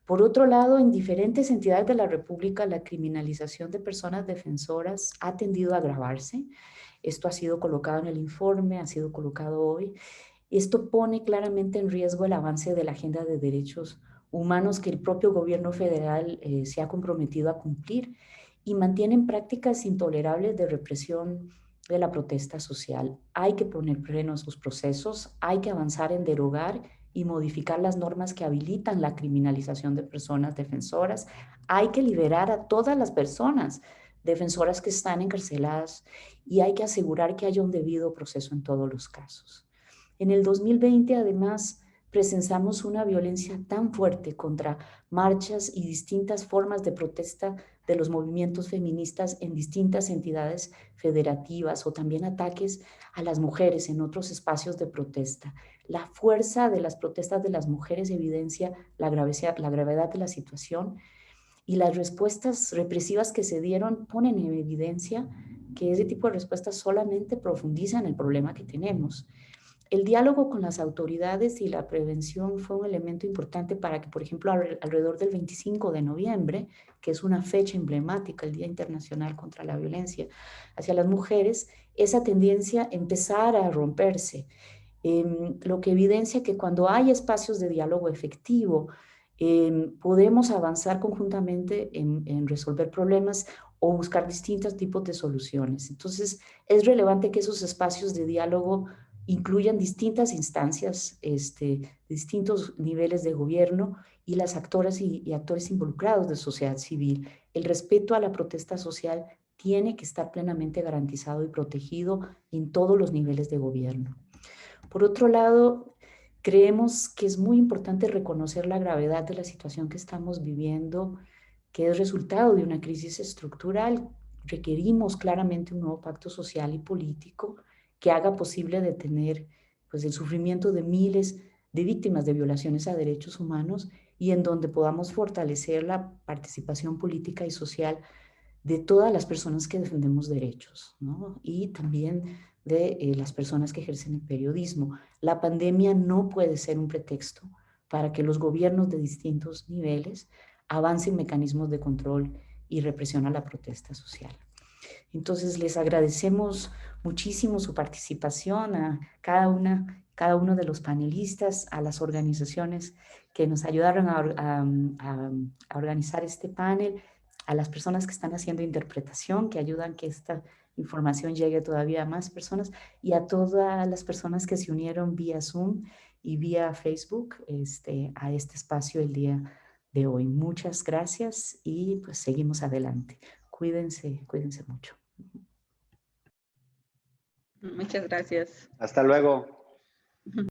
Por otro lado, en diferentes entidades de la República, la criminalización de personas defensoras ha tendido a agravarse. Esto ha sido colocado en el informe, ha sido colocado hoy. Esto pone claramente en riesgo el avance de la agenda de derechos humanos que el propio gobierno federal se ha comprometido a cumplir y mantienen prácticas intolerables de represión de la protesta social. Hay que poner freno a sus procesos, hay que avanzar en derogar y modificar las normas que habilitan la criminalización de personas defensoras. Hay que liberar a todas las personas defensoras que están encarceladas y hay que asegurar que haya un debido proceso en todos los casos. En el 2020, además, presenciamos una violencia tan fuerte contra marchas y distintas formas de protesta de los movimientos feministas en distintas entidades federativas o también ataques a las mujeres en otros espacios de protesta. La fuerza de las protestas de las mujeres evidencia la gravedad de la situación y las respuestas represivas que se dieron ponen en evidencia que ese tipo de respuestas solamente profundizan el problema que tenemos. El diálogo con las autoridades y la prevención fue un elemento importante para que, por ejemplo, alrededor del 25 de noviembre, que es una fecha emblemática, el Día Internacional contra la Violencia hacia las Mujeres, esa tendencia empezara a romperse. Lo que evidencia que cuando hay espacios de diálogo efectivo, podemos avanzar conjuntamente en resolver problemas o buscar distintos tipos de soluciones. Entonces, es relevante que esos espacios de diálogo incluyan distintas instancias, distintos niveles de gobierno y las actoras y actores involucrados de sociedad civil. El respeto a la protesta social tiene que estar plenamente garantizado y protegido en todos los niveles de gobierno. Por otro lado, creemos que es muy importante reconocer la gravedad de la situación que estamos viviendo, que es resultado de una crisis estructural. Requerimos claramente un nuevo pacto social y político que haga posible detener pues, el sufrimiento de miles de víctimas de violaciones a derechos humanos y en donde podamos fortalecer la participación política y social de todas las personas que defendemos derechos, ¿no? Y también de las personas que ejercen el periodismo. La pandemia no puede ser un pretexto para que los gobiernos de distintos niveles avancen mecanismos de control y represión a la protesta social. Entonces, les agradecemos muchísimo su participación a cada uno de los panelistas, a las organizaciones que nos ayudaron a organizar este panel, a las personas que están haciendo interpretación, que ayudan que esta información llegue todavía a más personas, y a todas las personas que se unieron vía Zoom y vía Facebook a este espacio el día de hoy. Muchas gracias y pues seguimos adelante. Cuídense mucho. Muchas gracias. Hasta luego.